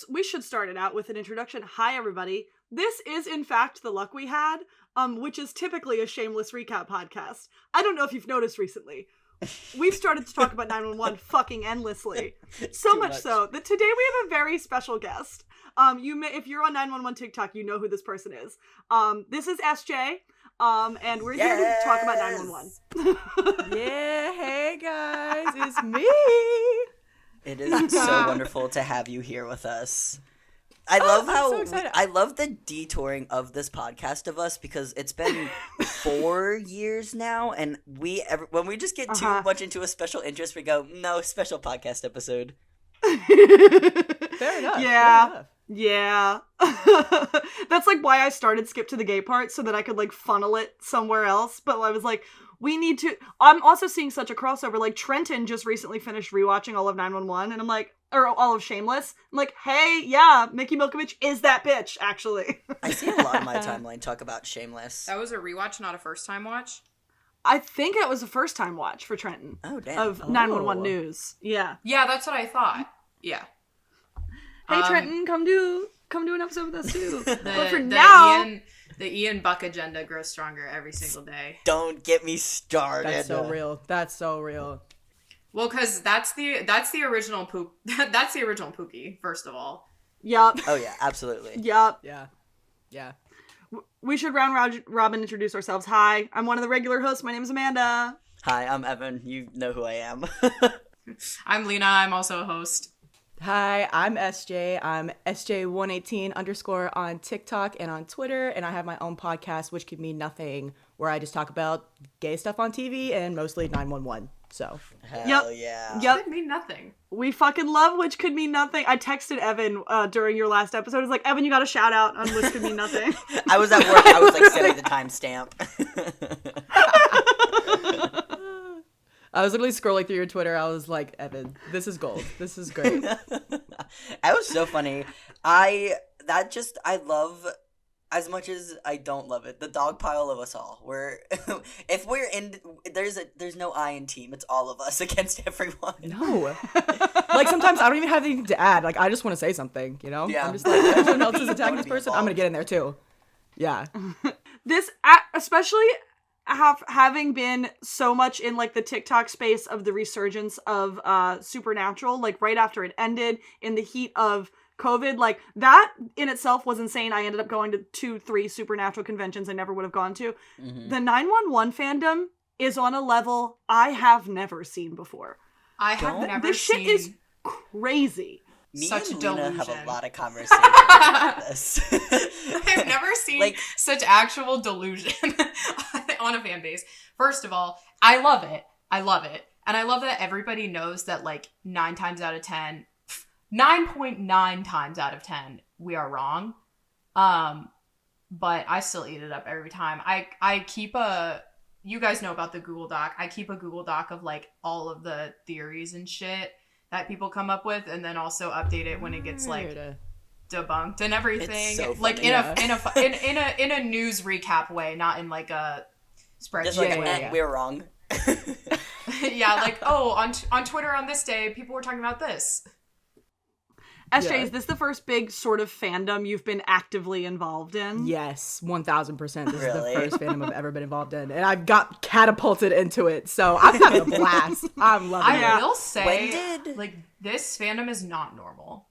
We should start it out with an introduction. Hi, everybody. This is, in fact, The Luck We Had, which is typically a shameless recap podcast. I don't know if you've noticed recently. We've started to talk about 911 fucking endlessly. So much so that today we have a very special guest. If you're on 911 TikTok, you know who this person is. This is SJ. And we're here to talk about 911. Yeah, hey guys, it's me. It is so wonderful to have you here with us. I'm so excited. I love the detouring of this podcast of us because it's been 4 years now, and when we just get too much into a special interest, we go, no, special podcast episode. Fair enough. Yeah. That's like why I started Skip to the Gay part, so that I could like funnel it somewhere else. But I was like, we need to. I'm also seeing such a crossover. Like Trenton just recently finished rewatching all of 911, and I'm like, or all of Shameless. I'm like, hey, yeah, Mickey Milkovich is that bitch, actually. I see a lot of my timeline talk about Shameless. That was a rewatch, not a first time watch? I think it was a first time watch for Trenton. Oh, damn. Of 911 News. Yeah. Yeah, that's what I thought. Yeah. Hey, Trenton, come do an episode with us, too. But for the now... The Ian Buck agenda grows stronger every single day. Don't get me started. That's so real. Well, because that's the original poop. That's the original Pookie, first of all. Yup. Oh, yeah, absolutely. Yup. Yeah. We should round robin introduce ourselves. Hi, I'm one of the regular hosts. My name is Amanda. Hi, I'm Evan. You know who I am. I'm Lena. I'm also a host. Hi, I'm SJ. I'm SJ118_ on TikTok and on Twitter, and I have my own podcast, Which Could Mean Nothing, where I just talk about gay stuff on TV and mostly 911. So, Hell yeah. Yep. Could mean nothing. We fucking love Which Could Mean Nothing. I texted Evan during your last episode. I was like, Evan, you got a shout out on Which Could Mean Nothing. I was at work. I was like setting the timestamp. I was literally scrolling through your Twitter. I was like, Evan, this is gold. This is great. That was so funny. I love, as much as I don't love it, the dog pile of us all. If we're in, there's no I in team. It's all of us against everyone. No. Like, sometimes I don't even have anything to add. Like, I just want to say something, you know? Yeah. I'm just like, if everyone else is attacking this person, I'm going to get in there too. Yeah. This, especially... having been so much in like the TikTok space of the resurgence of Supernatural, like right after it ended in the heat of COVID, like that in itself was insane. I ended up going to 2-3 Supernatural conventions I never would have gone to. Mm-hmm. The 911 fandom is on a level I have never seen before. I have never this seen... shit is crazy. Me such and delusion. Lena have a lot of conversations about this. I've never seen such actual delusion on a fan base. First of all, I love it. And I love that everybody knows that like 9.9 times out of 10, we are wrong. But I still eat it up every time. I keep you guys know about the Google Doc. I keep a Google Doc of like all of the theories and shit that people come up with, and then also update it when it gets like debunked and everything. So like funny. in a news recap way, not in like a spreadsheet. Just like, way. we're wrong. Yeah, like, oh, on Twitter on this day, people were talking about this. SJ, is this the first big sort of fandom you've been actively involved in? Yes, 1000%. This Really? is the first fandom I've ever been involved in, and I've got catapulted into it, so I'm having a blast. I'm loving it. I will say, When like, this fandom is not normal.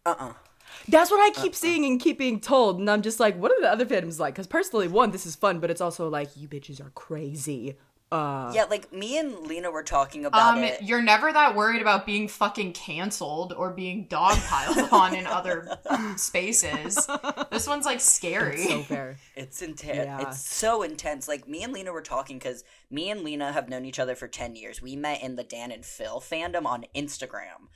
That's what I keep seeing and keep being told, and I'm just like, what are the other fandoms like? Because personally, one, this is fun, but it's also like, you bitches are crazy. Yeah, like, me and Lena were talking about it. You're never that worried about being fucking canceled or being dogpiled on in other spaces. This one's, like, scary. It's so fair. It's intense. Yeah. It's so intense. Like, me and Lena were talking because me and Lena have known each other for 10 years. We met in the Dan and Phil fandom on Instagram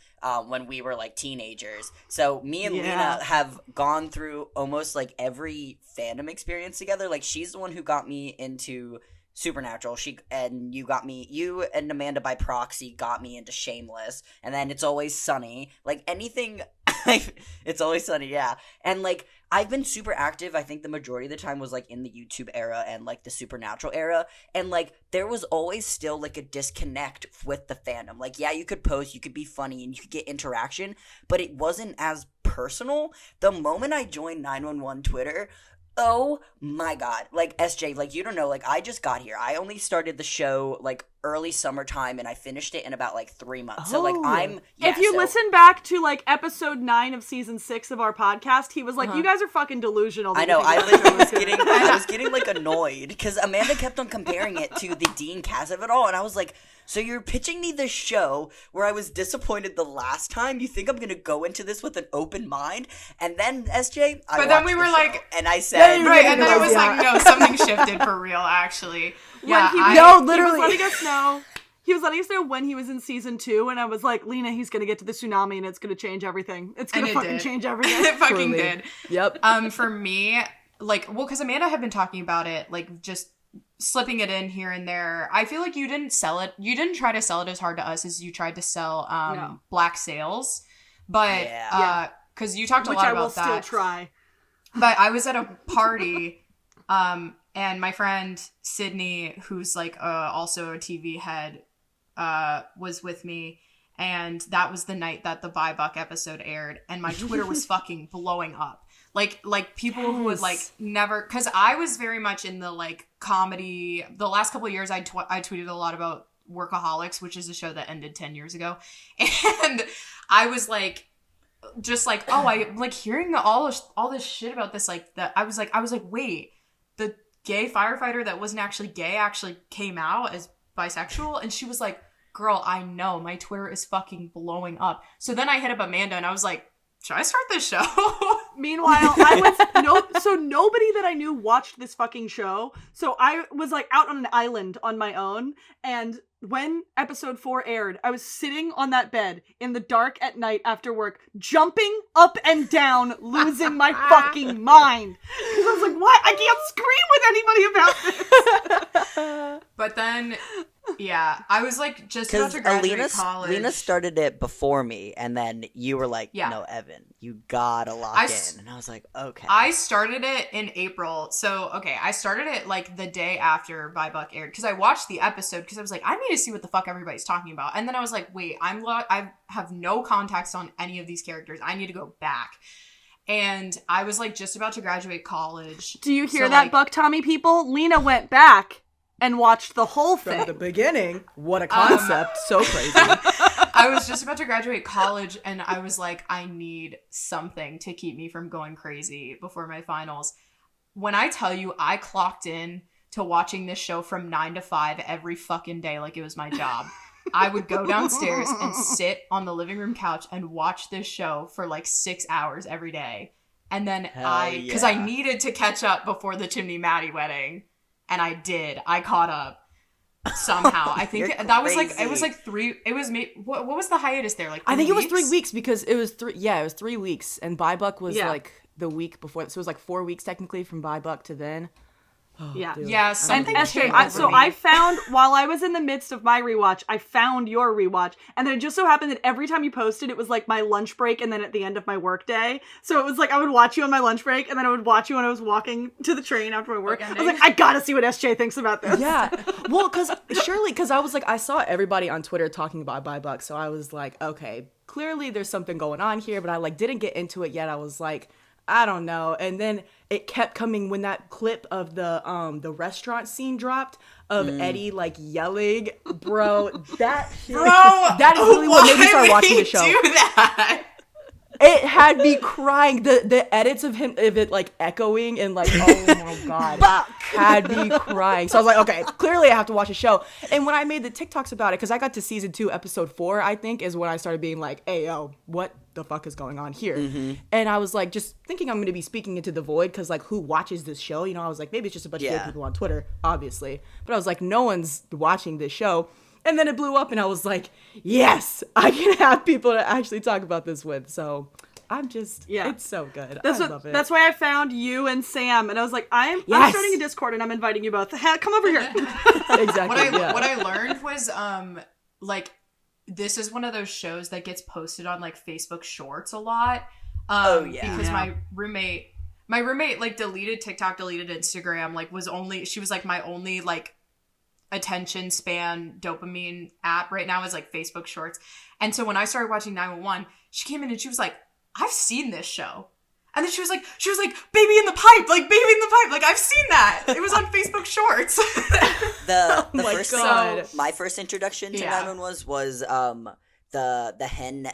when we were, like, teenagers. So me and Lena have gone through almost, like, every fandom experience together. Like, she's the one who got me into Supernatural. You and Amanda by proxy got me into Shameless, and then It's Always Sunny. Like, anything It's Always Sunny, yeah. And, like, I've been super active. I think the majority of the time was, like, in the YouTube era and, like, the Supernatural era. And, like, there was always still, like, a disconnect with the fandom. Like, yeah, you could post, you could be funny, and you could get interaction, but it wasn't as personal. The moment I joined 911 Twitter, oh my god. Like, SJ, like, you don't know, like, I just got here. I only started the show, like, early summertime, and I finished it in about, like, 3 months. So, like, if you listen back to, like, episode 9 of season 6 of our podcast, he was like, you guys are fucking delusional. I know, I literally was getting, like, annoyed, because Amanda kept on comparing it to the Dean cast of it all, and I was like, so you're pitching me this show where I was disappointed the last time? You think I'm gonna go into this with an open mind? And then, SJ, but then we were like, and I said, right, and then I was like, no, something shifted for real, actually. Yeah, literally. He was letting us know. He was letting us know when he was in season 2, and I was like, Lena, he's gonna get to the tsunami, and it's gonna change everything. It's gonna fucking change everything. It fucking did. Yep. For me, like, well, because Amanda had been talking about it, like, just slipping it in here and there. I feel like you didn't sell it. You didn't try to sell it as hard to us as you tried to sell Black Sails. But because you talked a lot about that. Which I will still try. But I was at a party, and my friend Sydney, who's like also a TV head, was with me. And that was the night that the Buck episode aired, and my Twitter was fucking blowing up. Like people who would like never, because I was very much in the like comedy. The last couple of years, I tweeted a lot about Workaholics, which is a show that ended 10 years ago, and I was like, just like, oh, I like hearing all this shit about this. Like that, I was like, wait, the gay firefighter that wasn't actually gay actually came out as bisexual, and she was like, girl, I know, my Twitter is fucking blowing up. So then I hit up Amanda, and I was like, should I start this show? Meanwhile, so nobody that I knew watched this fucking show. So I was like out on an island on my own. And when episode 4 aired, I was sitting on that bed in the dark at night after work, jumping up and down, losing my fucking mind. Because I was like, what? I can't scream with anybody about this. But then, yeah, I was like just about to graduate college. Lena started it before me, and then you were like, no, Evan, you gotta lock in. And I was like, okay. I started it in April. So, okay, I started it like the day after Buck aired, because I watched the episode because I was like, I need to see what the fuck everybody's talking about. And then I was like, wait, I have no context on any of these characters. I need to go back. And I was like just about to graduate college. Do you hear that, Buck Tommy people? Lena went back and watched the whole thing. From the beginning. What a concept. So crazy. I was just about to graduate college, and I was like, I need something to keep me from going crazy before my finals. When I tell you, I clocked in to watching this show from 9 to 5 every fucking day like it was my job. I would go downstairs and sit on the living room couch and watch this show for like 6 hours every day. And then because I needed to catch up before the Chimney Maddie wedding. And I did. I caught up somehow. I think that was like, it was like 3, it was what was the hiatus there? Like 3 I think weeks? it was 3 weeks because it was 3 weeks. And Buck was like the week before. So it was like 4 weeks technically from Buck to then. Oh, yeah. Dude. Yeah. Something I found, while I was in the midst of my rewatch, I found your rewatch. And then it just so happened that every time you posted, it was like my lunch break and then at the end of my work day. So it was like I would watch you on my lunch break and then I would watch you when I was walking to the train after my work. I was like, I gotta see what SJ thinks about this. Yeah. Well, because I was like, I saw everybody on Twitter talking about Buck. So I was like, okay, clearly there's something going on here. But I like didn't get into it yet. I was like, I don't know. And then it kept coming when that clip of the restaurant scene dropped of Eddie like yelling, bro. That is really what made me start watching the show. Do that? It had me crying. The edits of it like echoing and like, oh my god, had me crying. So I was like, okay, clearly I have to watch a show. And when I made the TikToks about it, because I got to season 2, episode 4, I think is when I started being like, hey, yo, what the fuck is going on here? Mm-hmm. And I was like, just thinking I'm going to be speaking into the void because like, who watches this show? You know, I was like, maybe it's just a bunch of gay people on Twitter, obviously. But I was like, no one's watching this show. And then it blew up and I was like, yes, I can have people to actually talk about this with. So I'm just, it's so good. I love it. That's why I found you and Sam. And I was like, I'm starting a Discord and I'm inviting you both. Come over here. Exactly. What I learned was, like, this is one of those shows that gets posted on like Facebook Shorts a lot. Because my roommate like deleted TikTok, deleted Instagram, like she was like my only like attention span dopamine app right now is like Facebook Shorts. And so when I started watching 911, she came in and she was like, I've seen this show. And then she was like, baby in the pipe, like baby in the pipe. Like, I've seen that. It was on Facebook Shorts. My first introduction to 911 was the hen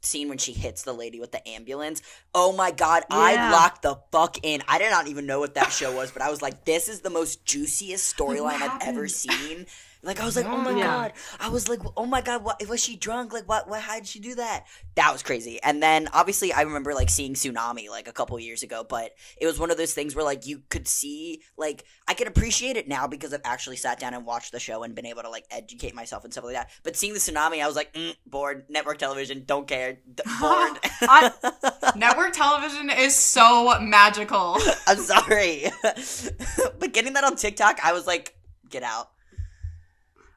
scene when she hits the lady with the ambulance. Oh my god, I locked the fuck in. I did not even know what that show was, but I was like, this is the most juiciest storyline I've ever seen. Like, I was like, oh my god. I was like, oh my god, what was she drunk? Like, what how did she do that? That was crazy. And then obviously I remember like seeing Tsunami like a couple years ago, but it was one of those things where like you could see, like, I can appreciate it now because I've actually sat down and watched the show and been able to like educate myself and stuff like that. But seeing the Tsunami, I was like, bored, network television, don't care, bored. Network television is so magical. I'm sorry. But getting that on TikTok, I was like, get out.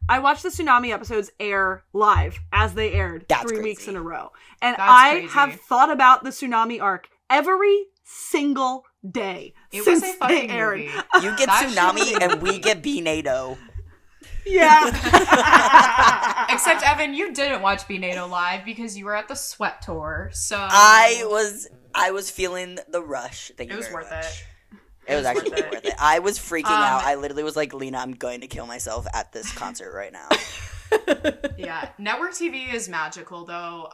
I watched the Tsunami episodes air live as they aired 3 weeks in a row. And I have thought about the Tsunami arc every single day since they aired. Movie. You get Tsunami and we get B-NATO. Yeah. Except, Evan, you didn't watch B-NATO live because you were at the Sweat Tour. So I was feeling the rush. Thank you very much. It was worth it. It was actually worth it. I was freaking out. I literally was like, Lena, I'm going to kill myself at this concert right now. Yeah. Network TV is magical, though,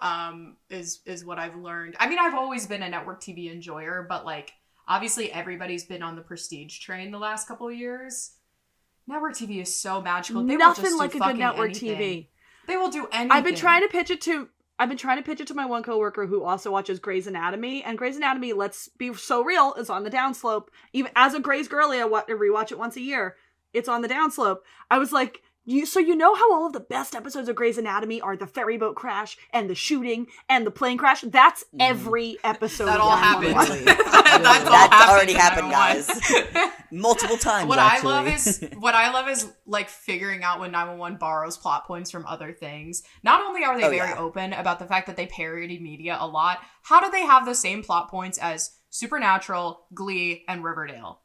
is what I've learned. I mean, I've always been a network TV enjoyer, but, like, obviously everybody's been on the prestige train the last couple of years. Network TV is so magical. They Nothing like a good network TV. They will do anything. I've been trying to pitch it to my one coworker who also watches Grey's Anatomy, and Grey's Anatomy, let's be so real, is on the downslope. Even as a Grey's girly, I rewatch it once a year. It's on the downslope. I was like, you know how all of the best episodes of Grey's Anatomy are the ferry boat crash and the shooting and the plane crash? That's every episode. That all happened. That's already happened, guys. Multiple times. What I love is like figuring out when 911 borrows plot points from other things. Not only are they very open about the fact that they parody media a lot, how do they have the same plot points as Supernatural, Glee, and Riverdale?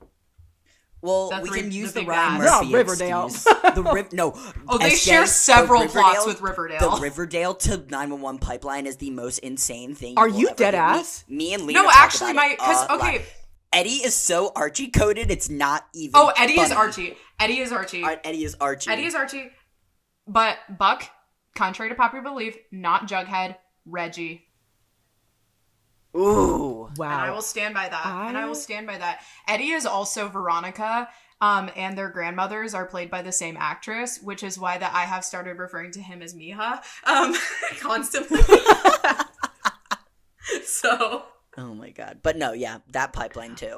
Well, we can use the Ryan Murphy Riverdale. They share several plots with Riverdale. The Riverdale to 911 pipeline is the most insane thing. Are you dead ass? Me and Lena. No, actually, Eddie is so Archie coded. It's not even. Oh, Eddie funny. is Archie. Eddie is Archie. Eddie is Archie. Eddie is Archie. But Buck, contrary to popular belief, not Jughead, Reggie. Ooh. Wow. And I will stand by that. Eddie is also Veronica, and their grandmothers are played by the same actress, which is why that I have started referring to him as Mija, constantly. So. Oh my god. But no, yeah, that pipeline too.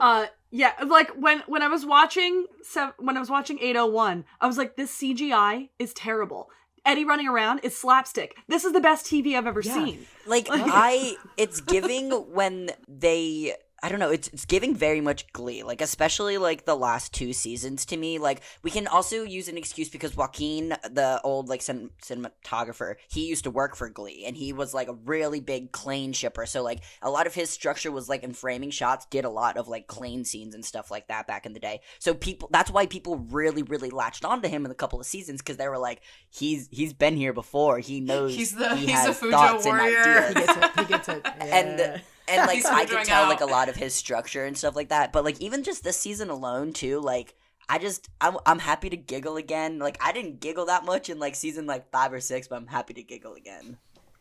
Yeah, like when I was watching 801, I was like, this CGI is terrible. Eddie running around is slapstick. This is the best TV I've ever seen. Like, it's giving when they, I don't know, it's giving very much Glee. Like, especially, like, the last 2 seasons to me. Like, we can also use an excuse because Joaquin, the old, like, cinematographer, he used to work for Glee. And he was, like, a really big Klain shipper. So, like, a lot of his structure was, like, in framing shots, did a lot of, like, Klain scenes and stuff like that back in the day. So that's why people really, really latched onto him in a couple of seasons because they were like, he's been here before. He knows he's a Fujo warrior. He gets it. Yeah. And like, I could tell, like, a lot of his structure and stuff like that. But, like, even just this season alone, too, like, I'm happy to giggle again. Like, I didn't giggle that much in, like, season, like, 5 or 6, but I'm happy to giggle again.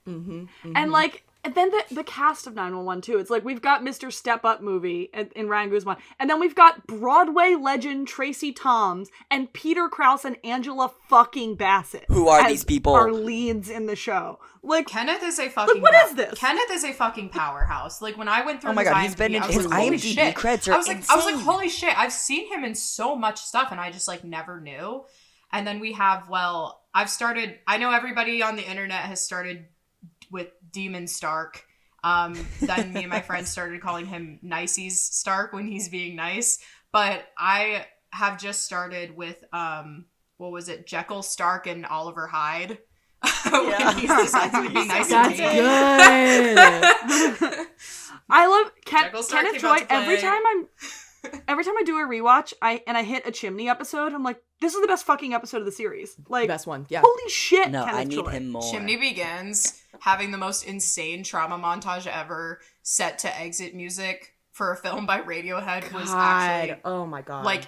Mm-hmm, mm-hmm. And, like, and then the cast of 911, too. It's like, we've got Mr. Step Up movie in Ryan Guzman. And then we've got Broadway legend Tracy Toms and Peter Krause and Angela fucking Bassett. Who are these people? Are leads in the show. Like, Kenneth is a fucking... What is this? Kenneth is a fucking powerhouse. Like, when I went through his IMDb, he's been in his IMDb creds are insane. I was like, holy shit, I've seen him in so much stuff, and I just, like, never knew. And then we have, I know everybody on the internet has started with Demon Stark. Then me and my friends started calling him Niceys Stark when he's being nice. But I have just started with, Jekyll Stark and Oliver Hyde. Yeah. When he decides to be nice to That's me. good. I love Jekyll Star Kenneth came out Joy. to Every play. time I do a rewatch, I hit a Chimney episode, I'm like, this is the best fucking episode of the series. Like, Best one, yeah. holy shit, No, Kenneth I need Joy. him more. Chimney Begins having the most insane trauma montage ever set to exit music for a film by Radiohead was actually oh my god. like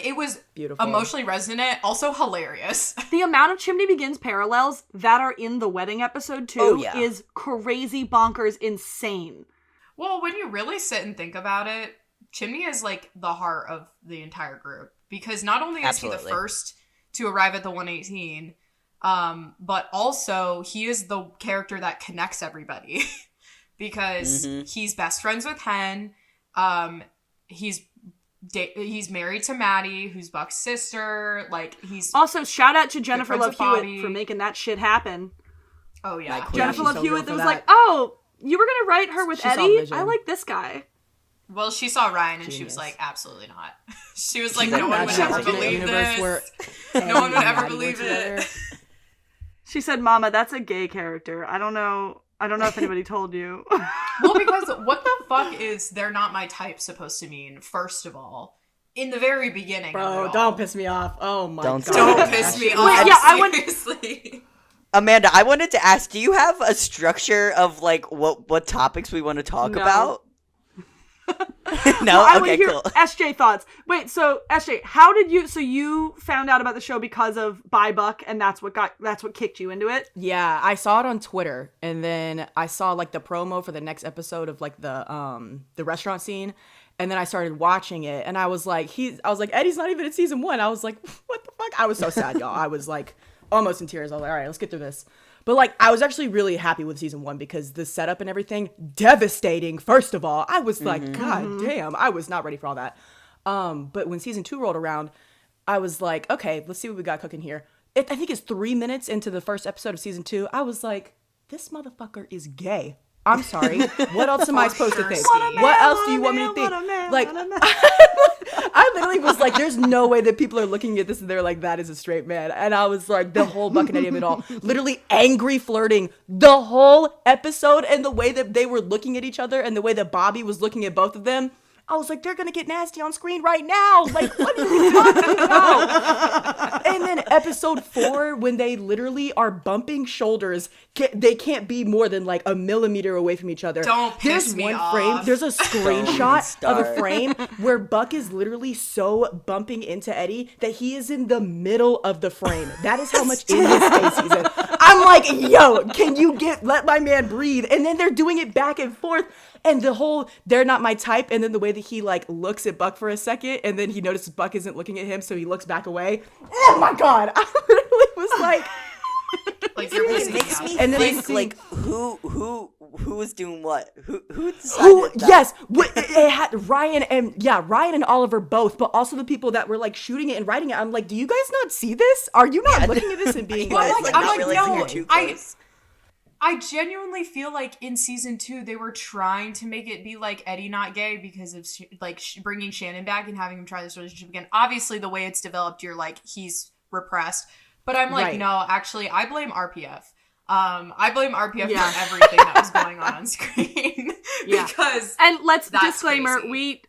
it was Beautiful. emotionally resonant, also hilarious. The amount of Chimney Begins parallels that are in the wedding episode too Oh, yeah. is crazy, bonkers, insane. Well, when you really sit and think about it, Chimney is like the heart of the entire group because not only is he Absolutely. the first to arrive at the 118, but also he is the character that connects everybody because he's best friends with Hen. He's married to Maddie, who's Buck's sister. Like he's Also, shout out to Jennifer friends Love with Hewitt Bobby. for making that shit happen. oh yeah, Like, Jennifer she's Love so real Hewitt for was that. like, oh, you were gonna write her with She saw Eddie? vision. I like this guy. Well, she saw Ryan and she was Genius. like, absolutely not. She was like, She's no like, one would "Imagine ever a believe universe this. where No one would Eddie and ever Maddie were believe together. it. She said, Mama, that's a gay character. I don't know if anybody told you. Well, because what the fuck is "they're not my type" supposed to mean? First of all, in the very beginning, of it Bro, all. don't piss me off. Oh my Don't god. Don't That piss me shit- off. Wait, yeah, I want- Seriously. Amanda, I wanted to ask, do you have a structure of like what topics we want to talk No. about? No? Well, I Okay, want to hear cool. SJ thoughts. Wait, so SJ, how did you? So you found out about the show because of Buy Buck, and that's what kicked you into it. Yeah, I saw it on Twitter, and then I saw like the promo for the next episode of like the restaurant scene, and then I started watching it, and I was like, Eddie's not even in season 1. I was like, what the fuck? I was so sad, y'all. I was like almost in tears. I was like, all right, let's get through this. But like, I was actually really happy with season 1 because the setup and everything, devastating. First of all, I was like, God damn, I was not ready for all that. But when season 2 rolled around, I was like, okay, let's see what we got cooking here. I think it's 3 minutes into the first episode of season 2. I was like, this motherfucker is gay. I'm sorry. What else am I supposed to think? What a What else do you want me to think? Like, I literally was like, there's no way that people are looking at this and they're like, that is a straight man. And I was like, the whole Buck and Eddie of it all, literally angry flirting the whole episode, and the way that they were looking at each other and the way that Bobby was looking at both of them. I was like, they're going to get nasty on screen right now. Like, what are you talking about? And then episode 4, when they literally are bumping shoulders, they can't be more than like a millimeter away from each other. Don't piss There's me one off. frame, there's a screenshot of a start. frame where Buck is literally so bumping into Eddie that he is in the middle of the frame. That is how much in his face he's in. I'm like, yo, can you let my man breathe? And then they're doing it back and forth. And the whole, they're not my type. And then the way that he like looks at Buck for a second, and then he notices Buck isn't looking at him, so he looks back away. Oh my God. I literally was like, Like you're It pissing makes me me off. And then I think see- like who was doing what? Who decided who, that? yes, it had Ryan and Oliver both, but also the people that were like shooting it and writing it. I'm like, do you guys not see this? Are you not looking at this and being Well, like, like, I'm not like, realizing no, you're too I- close. I genuinely feel like in season 2 they were trying to make it be like Eddie not gay because of bringing Shannon back and having him try this relationship again. Obviously, the way it's developed, you're like he's repressed. But I'm like, Right. no, actually, I blame RPF. I blame RPF Yeah. for everything that was going on screen Yeah. because And let's That's disclaimer, crazy.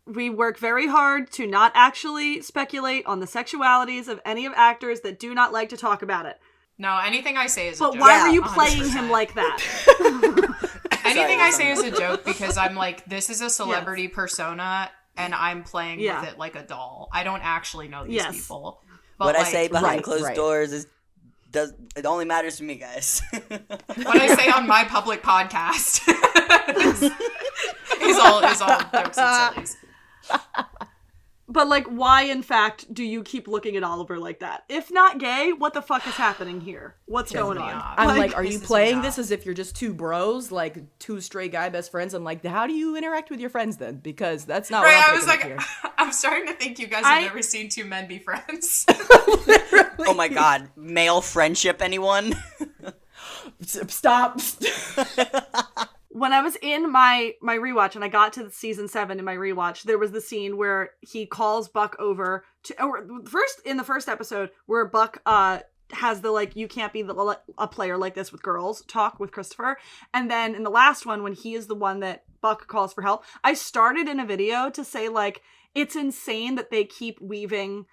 we work very hard to not actually speculate on the sexualities of any of actors that do not like to talk about it. no, anything I say is a But joke. why Yeah, were you 100%. playing him like that? Anything Sorry, I sorry. say is a joke because I'm like, this is a celebrity persona and I'm playing Yeah. with it like a doll. I don't actually know these Yes. people. But What I like, say behind Right, closed right. doors it only matters to me, guys. what I say on my public podcast is all jokes and sillies. But like, why in fact do you keep looking at Oliver like that? If not gay, what the fuck is happening here? What's going me on? off. I'm Like, like, are you pisses me playing off. this as if you're just two bros, like two straight guy best friends? I'm like, how do you interact with your friends then? Because that's not Right, what I I'm was picking like, up here. I'm starting to think you guys have never seen two men be friends. Oh my god, male friendship, anyone? Stop. When I was in my rewatch and I got to season 7 in my rewatch, there was the scene where he calls Buck over to, or in the first episode where Buck has the like, you can't be a player like this with girls talk with Christopher. And then in the last one, when he is the one that Buck calls for help, I started in a video to say like, it's insane that they keep weaving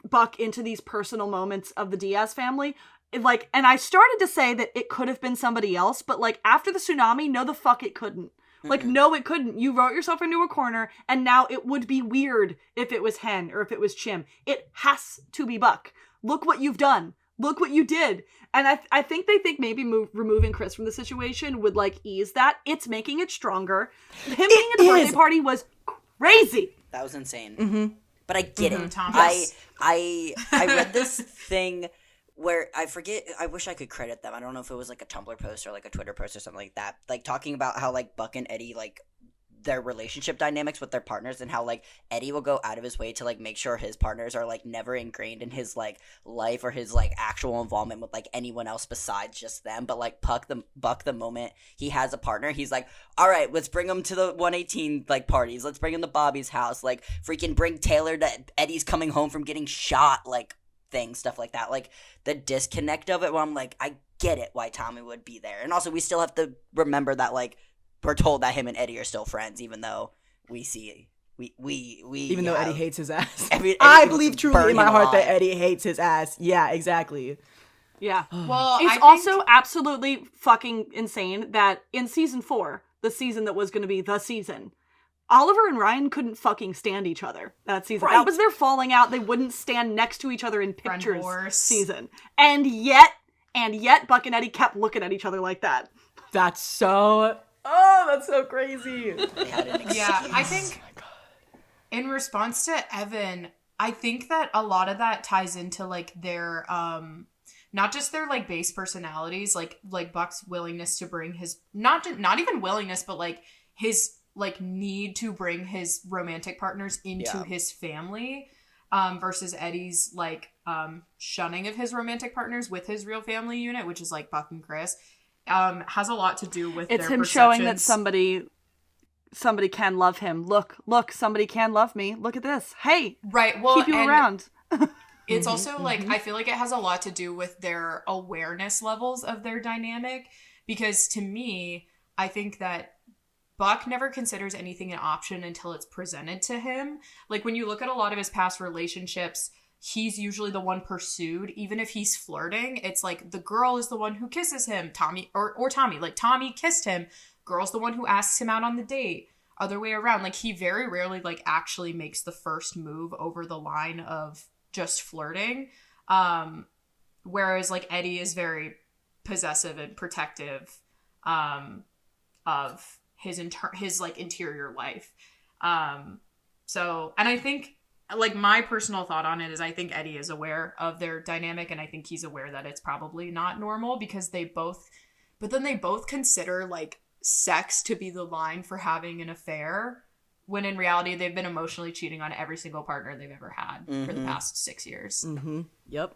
Buck into these personal moments of the Diaz family. Like, and I started to say that it could have been somebody else, but like after the tsunami, no the fuck it couldn't. Like, no, it couldn't. You wrote yourself into a corner, and now it would be weird if it was Hen or if it was Chim. It has to be Buck. Look what you've done. Look what you did. And I think they think maybe removing Chris from the situation would, like, ease that. It's making it stronger. Him being at the birthday party was crazy. That was insane. Mm-hmm. But I get it. Thomas. I read this thing where I forget, I wish I could credit them. I don't know if it was like a Tumblr post or like a Twitter post or something like that. Like talking about how like Buck and Eddie, like their relationship dynamics with their partners, and how like Eddie will go out of his way to like make sure his partners are like never ingrained in his like life or his like actual involvement with like anyone else besides just them. But like Buck the moment he has a partner, he's like, all right, let's bring him to the 118 like parties. Let's bring him to Bobby's house. Like freaking bring Taylor to Eddie's coming home from getting shot. Like things, stuff like that. Like the disconnect of it where I'm like, I get it why Tommy would be there. And also we still have to remember that like we're told that him and Eddie are still friends, even though we see even though Eddie hates his ass. Eddie I believe truly in my heart alive. that Eddie hates his ass. Yeah, exactly. Yeah. Well, it's also absolutely fucking insane that in season 4, the season that was going to be the season, Oliver and Ryan couldn't fucking stand each other that season. Right. That was their falling out. They wouldn't stand next to each other in Friend pictures horse. season. And yet Buck and Eddie kept looking at each other like that. That's so crazy. They had an excuse. Yeah, I think in response to Evan, I think that a lot of that ties into like their not just their like base personalities, like Buck's willingness to bring his not even willingness, but like his like need to bring his romantic partners into his family, versus Eddie's like shunning of his romantic partners with his real family unit, which is like Buck and Chris. Has a lot to do with It's their him perceptions. showing that somebody can love him. Look, somebody can love me. Look at this. Hey, right. Well, keep you around. It's also like, I feel like it has a lot to do with their awareness levels of their dynamic, because to me, I think that Buck never considers anything an option until it's presented to him. Like when you look at a lot of his past relationships, he's usually the one pursued. Even if he's flirting, it's like the girl is the one who kisses him. Tommy, like Tommy kissed him. Girl's the one who asks him out on the date. Other way around. Like he very rarely like actually makes the first move over the line of just flirting. Whereas like Eddie is very possessive and protective of his like interior life. So, and I think like my personal thought on it is I think Eddie is aware of their dynamic, and I think he's aware that it's probably not normal because they both consider like sex to be the line for having an affair, when in reality they've been emotionally cheating on every single partner they've ever had for the past 6 years. Mm-hmm. Yep.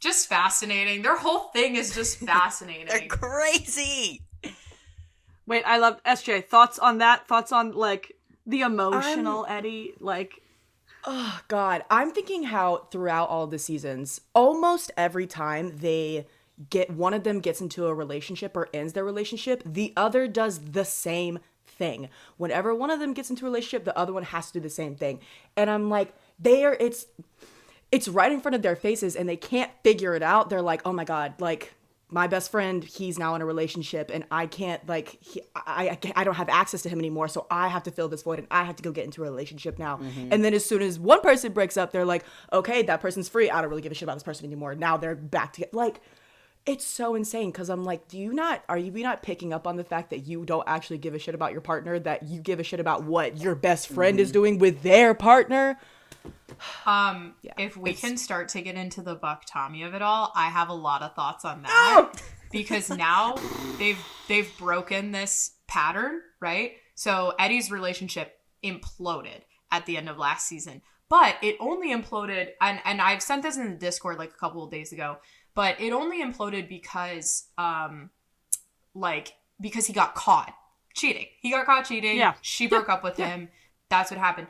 Just fascinating. Their whole thing is just fascinating. They're crazy. Wait, I love SJ. Thoughts on that? Thoughts on like the emotional Eddie? Like, oh God, I'm thinking how throughout all the seasons, almost every time one of them gets into a relationship or ends their relationship, the other does the same thing. Whenever one of them gets into a relationship, the other one has to do the same thing. And I'm like, it's right in front of their faces and they can't figure it out. They're like, oh my God, like my best friend, he's now in a relationship and I can't like, I don't have access to him anymore. So I have to fill this void and I have to go get into a relationship now. Mm-hmm. And then as soon as one person breaks up, they're like, okay, that person's free. I don't really give a shit about this person anymore. Now they're back together. Like, it's so insane because I'm like, are you not picking up on the fact that you don't actually give a shit about your partner, that you give a shit about what your best friend is doing with their partner? If we can start to get into the Buck Tommy of it all, I have a lot of thoughts on that. Because now they've broken this pattern, right? So Eddie's relationship imploded at the end of last season. But it only imploded, and I've sent this in the Discord like a couple of days ago, but it only imploded because because he got caught cheating. He got caught cheating. Yeah. She broke up with him. That's what happened.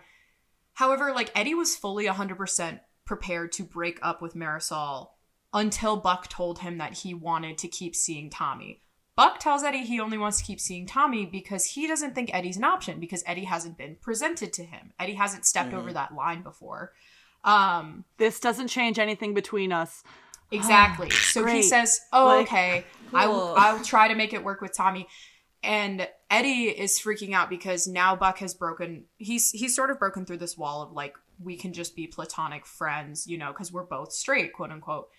However, like Eddie was fully 100% prepared to break up with Marisol until Buck told him that he wanted to keep seeing Tommy. Buck tells Eddie he only wants to keep seeing Tommy because he doesn't think Eddie's an option, because Eddie hasn't been presented to him. Eddie hasn't stepped over that line before. This doesn't change anything between us. Exactly. So Great. he says, okay, cool. I'll try to make it work with Tommy. And Eddie is freaking out because now Buck has he's sort of broken through this wall of like, we can just be platonic friends, you know, because we're both straight, quote unquote.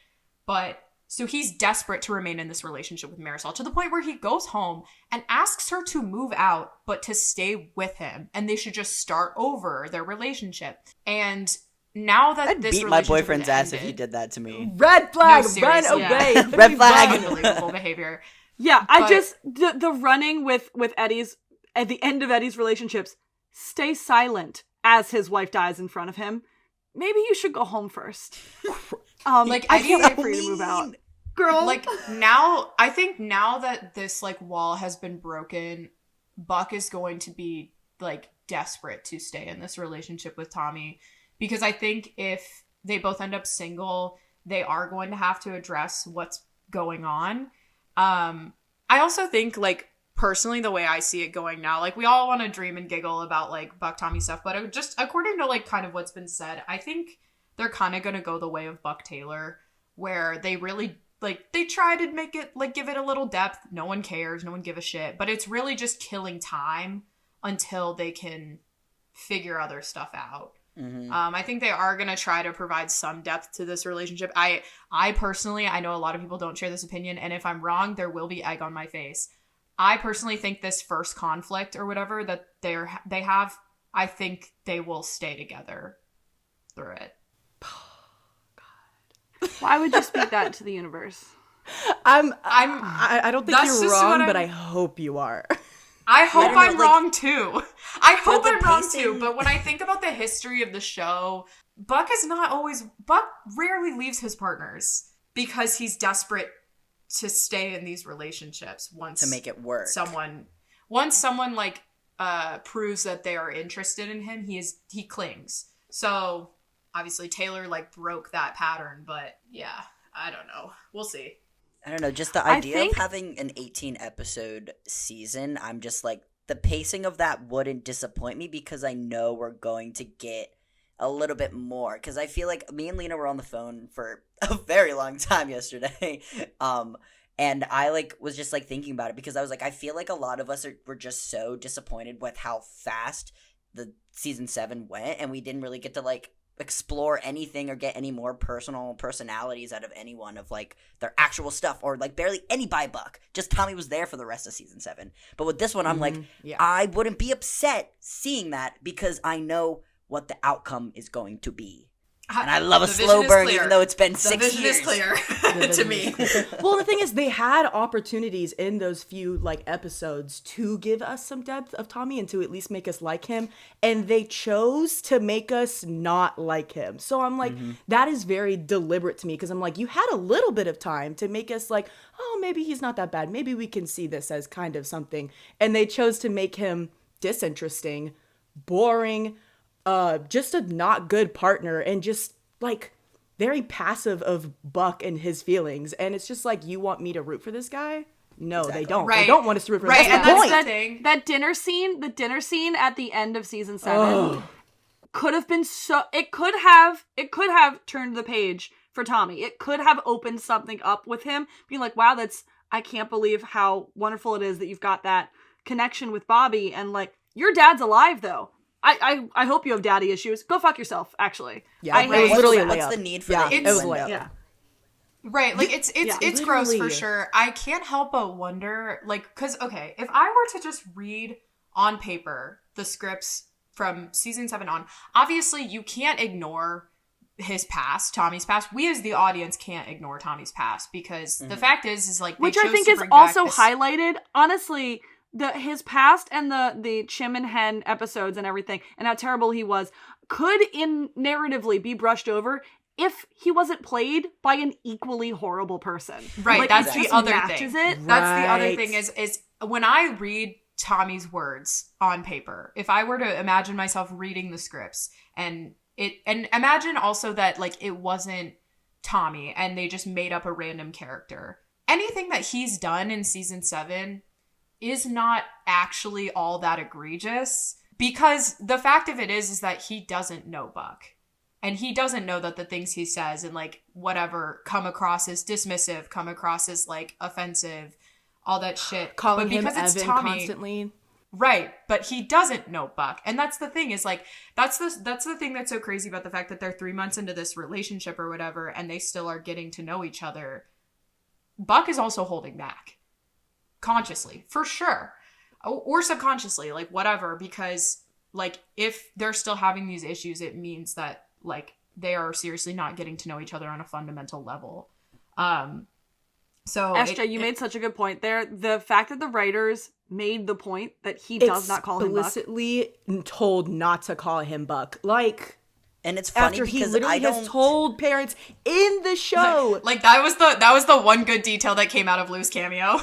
But so he's desperate to remain in this relationship with Marisol, to the point where he goes home and asks her to move out, but to stay with him. And they should just start over their relationship. And now that I'd this beat my relationship boyfriend's has ass if he ended- did that to me. Red flag, No, run seriously, away. yeah. Red flag. Unbelievable behavior. Yeah, But- the running with Eddie's, at the end of Eddie's relationships, stay silent as his wife dies in front of him. Maybe you should go home first. Like, I Eddie- can't wait for you to move out. Girl. Like, now, I think now that this, like, wall has been broken, Buck is going to be, like, desperate to stay in this relationship with Tommy. Because I think if they both end up single, they are going to have to address what's going on. I also think, like, personally, the way I see it going now, like, we all want to dream and giggle about, like, Buck Tommy stuff, but just according to, like, kind of what's been said, I think they're kind of going to go the way of Buck Taylor, where they really, like, they try to make it, like, give it a little depth. No one cares. No one give a shit. But it's really just killing time until they can figure other stuff out. Mm-hmm. I think they are going to try to provide some depth to this relationship. I personally, I know a lot of people don't share this opinion, and if I'm wrong, there will be egg on my face. I personally think this first conflict or whatever that they have, I think they will stay together through it. Why would you speak that to the universe? I don't think That's you're just what wrong, but I'm- I hope you are. I hope don't know, I'm like- wrong too. I hope the I'm wrong pacing- too. But when I think about the history of the show, Buck rarely leaves his partners because he's desperate to stay in these relationships once To make it work. once someone like proves that they are interested in him, he clings. So obviously Taylor like broke that pattern, but yeah, I don't know. We'll see. I don't know, just the I idea think- of having an 18 episode season, I'm just like, the pacing of that wouldn't disappoint me because I know we're going to get a little bit more. Because I feel like me and Lena were on the phone for a very long time yesterday. And I like was just like thinking about it because I was like, I feel like a lot of us were just so disappointed with how fast the season 7 went, and we didn't really get to like explore anything or get any more personalities out of anyone of like their actual stuff, or like barely any by Buck. Just Tommy was there for the rest of season 7. But with this one, I'm like, yeah. I wouldn't be upset seeing that because I know what the outcome is going to be. And I love a The slow vision is burn, clear. even though it's been The 6 vision years. is clear to me. Well, the thing is, they had opportunities in those few like episodes to give us some depth of Tommy and to at least make us like him, and they chose to make us not like him. So I'm like, that is very deliberate to me, because I'm like, you had a little bit of time to make us like, oh, maybe he's not that bad. Maybe we can see this as kind of something. And they chose to make him disinteresting, boring, just a not good partner, and just like very passive of Buck and his feelings. And it's just like, you want me to root for this guy? No, Exactly. they don't. Right. They don't want us to root for him. Right, That's and the that's point. the thing. That dinner scene at the end of season 7 could have been it could have turned the page for Tommy. It could have opened something up with him being like, wow, I can't believe how wonderful it is that you've got that connection with Bobby, and like, your dad's alive though. I hope you have daddy issues. Go fuck yourself, actually. Yeah, I it hate was it. literally a What's layup. the need for Yeah, the it was a innuendo? layup. Yeah. Right, like it's Yeah. gross for Literally. sure. I can't help but wonder, like, because okay, if I were to just read on paper the scripts from season 7 on, obviously you can't ignore his past, Tommy's past. We as the audience can't ignore Tommy's past because the fact is like, they Which I chose think to is bring back also this- highlighted. Honestly, his past and the Chim and Hen episodes and everything, and how terrible he was, could narratively be brushed over if he wasn't played by an equally horrible person. Right, Like, that's it the just other matches thing. it. That's the other Right. thing is when I read Tommy's words on paper, if I were to imagine myself reading the scripts and imagine also that like it wasn't Tommy and they just made up a random character. Anything that he's done in season 7 is not actually all that egregious, because the fact of it is that he doesn't know Buck. And he doesn't know that the things he says and, like, whatever come across as dismissive, come across as, like, offensive, all that shit. Calling him because Evan Tommy, constantly. Right, but he doesn't know Buck. And that's the thing, is, like, that's the thing that's so crazy about the fact that they're 3 months into this relationship or whatever, and they still are getting to know each other. Buck is also holding back. Consciously, for sure. Or subconsciously, like, whatever, because, like, if they're still having these issues, it means that, like, they are seriously not getting to know each other on a fundamental level. So SJ, you made such a good point there. The fact that the writers made the point that he does not call him Buck. Explicitly told not to call him Buck. Like, and it's funny after he because literally has told parents in the show. Like that was the one good detail that came out of Lou's cameo.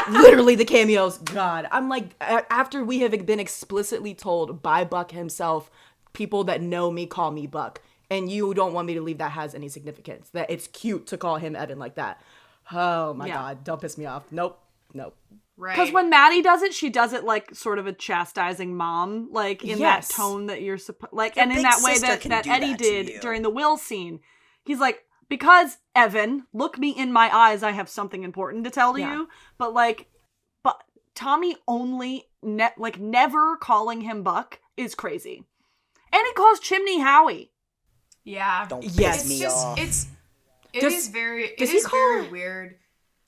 Literally the cameos. God, I'm like, after we have been explicitly told by Buck himself, people that know me call me Buck, and you don't want me to believe that has any significance, that it's cute to call him Evan like that. Oh my God, don't piss me off. Nope. Right. Because when Maddie does it, she does it like sort of a chastising mom, like in that tone that you're supposed, like, and in that way that Eddie did during the Will scene. He's like, because Evan, look me in my eyes, I have something important to tell to you. But Tommy only never calling him Buck is crazy, and he calls Chimney Howie. Yeah. Don't piss me off. It is very weird.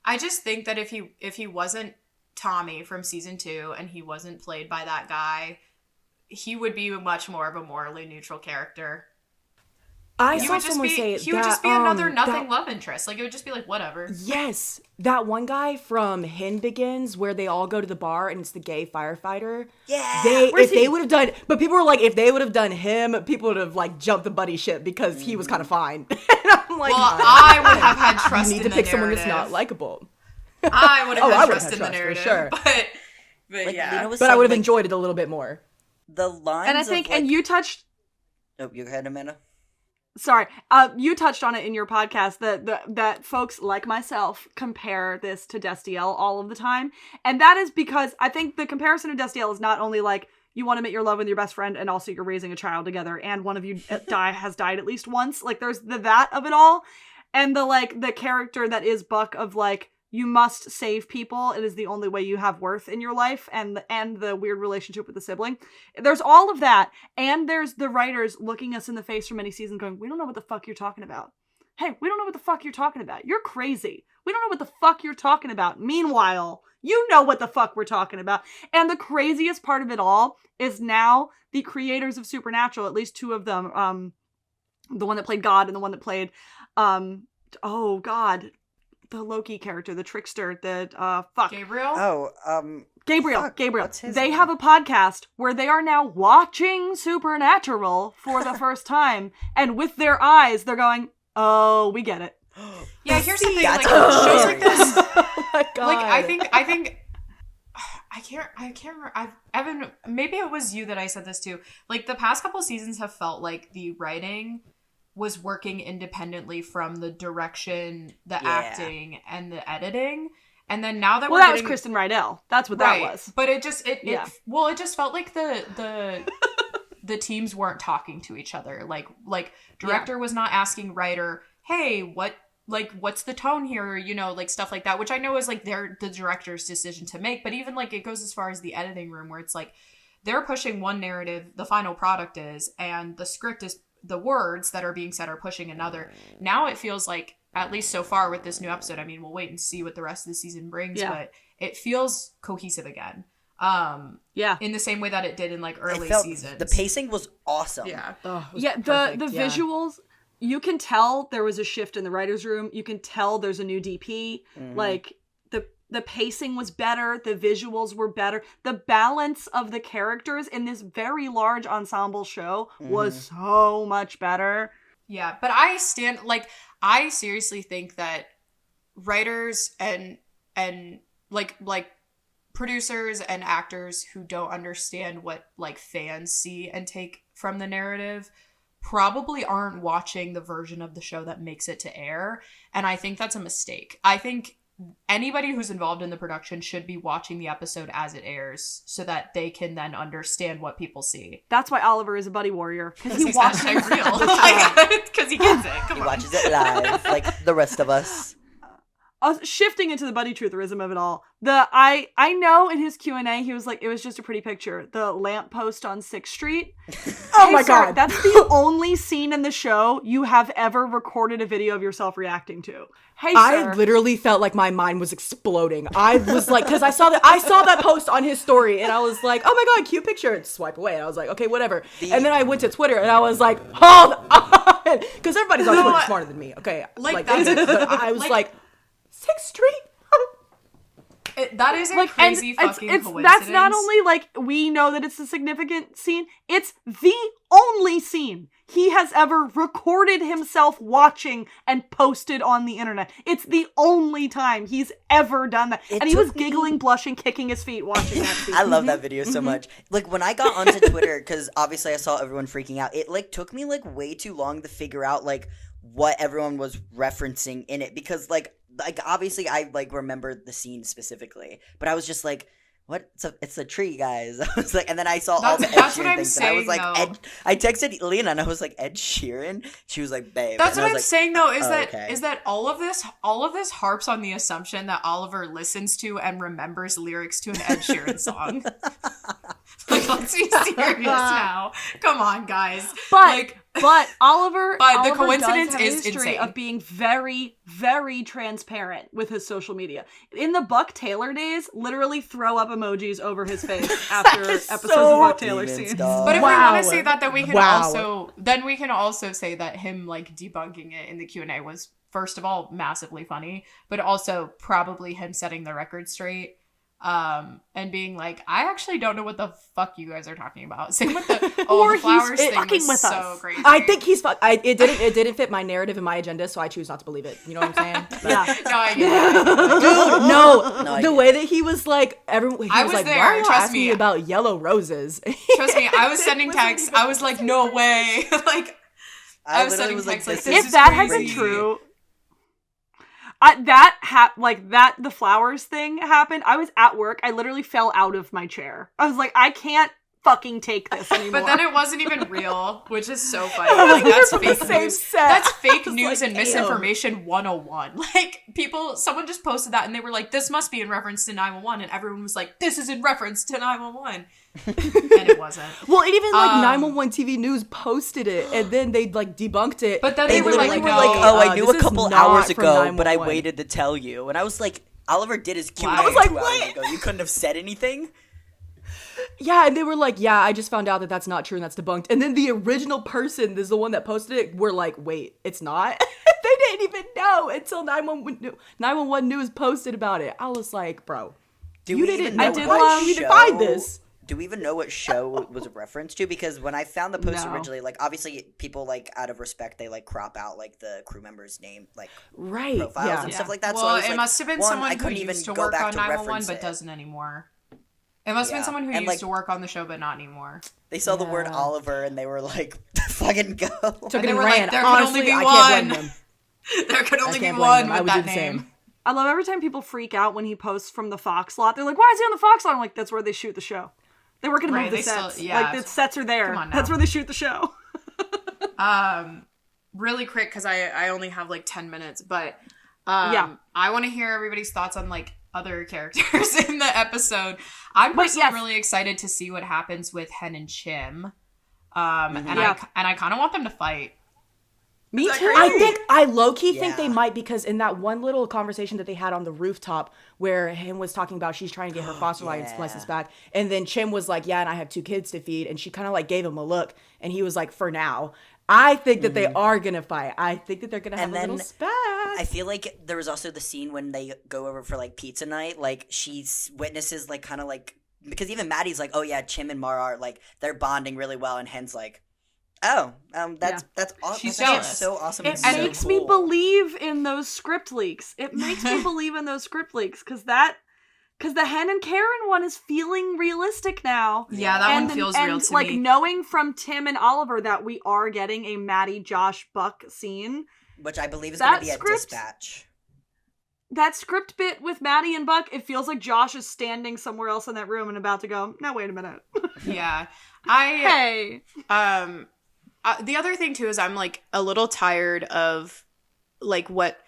I just think that if he wasn't Tommy from season 2 and he wasn't played by that guy, he would be much more of a morally neutral character. I saw someone say he would just be another nothing love interest. Like, it would just be like, whatever. Yes. That one guy from Hin Begins, where they all go to the bar and it's the gay firefighter. Yeah. They would have done, but people were like, if they would have done him, people would have like jumped the buddy ship because he was kind of fine. And I'm like, well, I would have had trust in the narrative. You need to pick someone that's not likable. I would have had trust in the narrative, for sure. But like, yeah. But I would have enjoyed it a little bit more. The lines, and I think, and you touched. Oh, you go ahead, Amanda. Sorry, you touched on it in your podcast that folks like myself compare this to Destiel all of the time, and that is because I think the comparison to Destiel is not only like you want to make your love with your best friend, and also you're raising a child together, and one of you has died at least once. Like, there's that of it all, and the character that is Buck of like, you must save people. It is the only way you have worth in your life, and the weird relationship with the sibling. There's all of that, and there's the writers looking us in the face for many seasons going, we don't know what the fuck you're talking about. Hey, we don't know what the fuck you're talking about. You're crazy. We don't know what the fuck you're talking about. Meanwhile, you know what the fuck we're talking about. And the craziest part of it all is now the creators of Supernatural, at least 2 of them, the one that played God and the one that played, oh God, the Loki character, the trickster, Gabriel? Gabriel. They have a podcast where they are now watching Supernatural for the first time, and with their eyes, they're going, "Oh, we get it." Yeah, here's the thing. Like, shows like this. Oh my God. Like, I think. I can't remember. Evan, maybe it was you that I said this to. Like, the past couple seasons have felt like the writing was working independently from the direction, the acting, and the editing. And then now that that was Kristen Rydell. That's what that was. But it just it just felt like the teams weren't talking to each other. Like director was not asking writer, "Hey, what's the tone here?" You know, like stuff like that, which I know is like the director's decision to make. But even like it goes as far as the editing room, where it's like they're pushing one narrative, the final product is, and the script is, the words that are being said are pushing another. Now it feels like, at least so far with this new episode, I mean, we'll wait and see what the rest of the season brings, but it feels cohesive again. In the same way that it did in like early seasons. The pacing was awesome. Yeah. The visuals, you can tell there was a shift in the writer's room. You can tell there's a new DP. Mm-hmm. Like, the pacing was better. The visuals were better. The balance of the characters in this very large ensemble show was so much better. Yeah, but I seriously think that writers and like producers and actors who don't understand what like fans see and take from the narrative probably aren't watching the version of the show that makes it to air. And I think that's a mistake. I think anybody who's involved in the production should be watching the episode as it airs so that they can then understand what people see. That's why Oliver is a buddy warrior. Because he's hashtag real. Because he gets it. Come He on. watches it live, like the rest of us. Shifting into the buddy trutherism of it all, I know in his Q&A he was like, it was just a pretty picture. The lamppost on 6th Street. Oh my God. That's the only scene in the show you have ever recorded a video of yourself reacting to. Hey, sir. I literally felt like my mind was exploding. I was like, because I saw that post on his story, and I was like, oh my God, cute picture. And swipe away. And I was like, okay, whatever. And then I went to Twitter, and I was like, hold on, because everybody's on Twitter smarter than me. Okay, Like, that's that's- but I was like 6th Street. That is a crazy fucking coincidence. That's not only like we know that it's a significant scene, it's the only scene he has ever recorded himself watching and posted on the internet. It's the only time he's ever done that. And he was giggling, blushing, kicking his feet watching that scene. I love that video so much. Like, when I got onto Twitter, because obviously I saw everyone freaking out, it, like, took me, like, way too long to figure out, like, what everyone was referencing in it. Because, like obviously I, like, remember the scene specifically. But I was just like, what? It's a tree, guys. I was like, and then I saw all the Ed Sheeran things, and I was like, I texted Lena, and I was like, Ed Sheeran? She was like, babe. That's what I'm like, saying, though, is okay. that all of this harps on the assumption that Oliver listens to and remembers lyrics to an Ed Sheeran song. Like, let's be serious now. Come on, guys. But Oliver, the coincidence does have is a history insane. of being very, very transparent with his social media. In the Buck Taylor days, literally throw up emojis over his face after episodes of Buck Taylor scenes. But if we Wow. want to say that, then we can also say that him like debunking it in the Q&A was, first of all, massively funny, but also probably him setting the record straight. And being like, I actually don't know what the fuck you guys are talking about. Same with the the flowers thing fucking was with so us. crazy. I think he's it didn't fit my narrative and my agenda, so I choose not to believe it. You know what I'm saying? Yeah. No, I get that. Dude, no. The way that he was like, everyone, he I was was like, there, why are you trust asking me. me about yellow roses? Trust me, I was sending texts. I was like, no way. Like, I was sending texts like, this If is that had crazy. been true, the flowers thing happened. I was at work. I literally fell out of my chair. I was like, I can't fucking take this anymore. But then it wasn't even real, which is so funny. Like, that's fake news. That's fake news like, and misinformation 101. Like, someone just posted that and they were like, this must be in reference to 911. And everyone was like, this is in reference to 911. And it wasn't. Well, and even like 911 TV News posted it, and then they like debunked it. But then They they were were like, like, oh, I knew this a is couple not hours from ago, but I 911. waited to tell you. And I was like, Oliver did his Q&A I was like, 2 hours wait. ago. You couldn't have said anything? Yeah, and they were like, yeah, I just found out that that's not true and that's debunked. And then the original person, is the one that posted it, were like, wait, it's not? They didn't even know until 911 News posted about it. I was like, bro, you didn't know. Why did you find this? Do we even know what show it was a reference to? Because when I found the post No. originally, like, obviously people, like, out of respect, they, like, crop out, like, the crew member's name, like, Right. profiles Yeah. and stuff like that. Well, so I was it like, must have been one, someone I who couldn't even used to go work back on to 911 reference but it. doesn't anymore. It must have been someone who And, used like, to work on the show but not anymore. They saw the word Oliver and they were like, fucking go. Took And it they and were ran. like, there could Honestly, only be I can't blame one. them. There could only be can't blame one them. I with would do that the name. same. I love every time people freak out when he posts from the Fox lot. They're like, why is he on the Fox lot? I'm like, that's where they shoot the show. They work in Right, move the they still- sets. yeah. Like, the sets are there. Come on now. That's where they shoot the show. Really quick, because I only have like 10 minutes, but Yeah. I want to hear everybody's thoughts on like other characters in the episode. I'm personally really excited to see what happens with Hen and Chim. And I kind of want them to fight. Me that too. crazy? I low-key think they Yeah. might, because in that one little conversation that they had on the rooftop where him was talking about she's trying to get her foster license back, and then Chim was like, yeah, and I have 2 kids to feed, and she kind of like gave him a look, and he was like, for now. I think that they are gonna fight. I think that they're gonna have And a little then spat. I feel like there was also the scene when they go over for, like, pizza night. Like, she witnesses, like, kind of, like... Because even Maddie's like, oh, yeah, Chim and Mara are, like, they're bonding really well. And Hen's like, oh, that's awesome. She's That's jealous. so awesome. It and so makes me cool. believe in those script leaks. It makes me believe in those script leaks because Because the Hen and Karen one is feeling realistic now. Yeah, that one feels real to like, me. knowing from Tim and Oliver that we are getting a Maddie, Josh, Buck scene. Which I believe is going to be at Dispatch. That script bit with Maddie and Buck, it feels like Josh is standing somewhere else in that room and about to go, now wait a minute. Yeah. Hey. The other thing too is I'm like a little tired of like what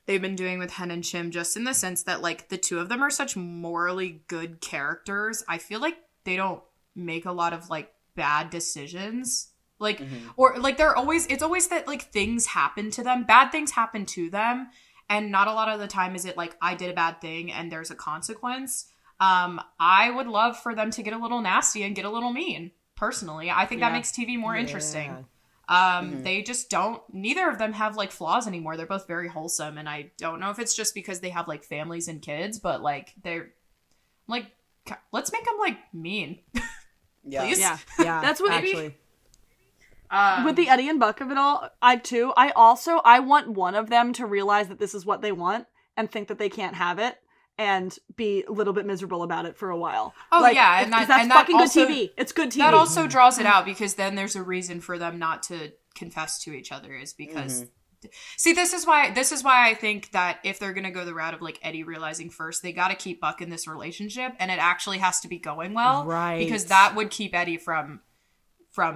they've been doing with Hen and Chim, just in the sense that like the two of them are such morally good characters. I feel like they don't make a lot of like bad decisions. Like, or like it's always that like things happen to them, bad things happen to them. And not a lot of the time is it like, I did a bad thing and there's a consequence. I would love for them to get a little nasty and get a little mean, personally. I think that makes TV more interesting. They just don't, neither of them have like flaws anymore. They're both very wholesome. And I don't know if it's just because they have like families and kids, but like they're like, let's make them like mean. Please. Yeah. That's what actually. With the Eddie and Buck of it all, I want one of them to realize that this is what they want and think that they can't have it and be a little bit miserable about it for a while. Oh, like, yeah, and that's that fucking also, good TV. It's good TV. That also draws it out, because then there's a reason for them not to confess to each other, is because see, this is why I think that if they're gonna go the route of like Eddie realizing first, they got to keep Buck in this relationship, and it actually has to be going well, right? Because that would keep Eddie from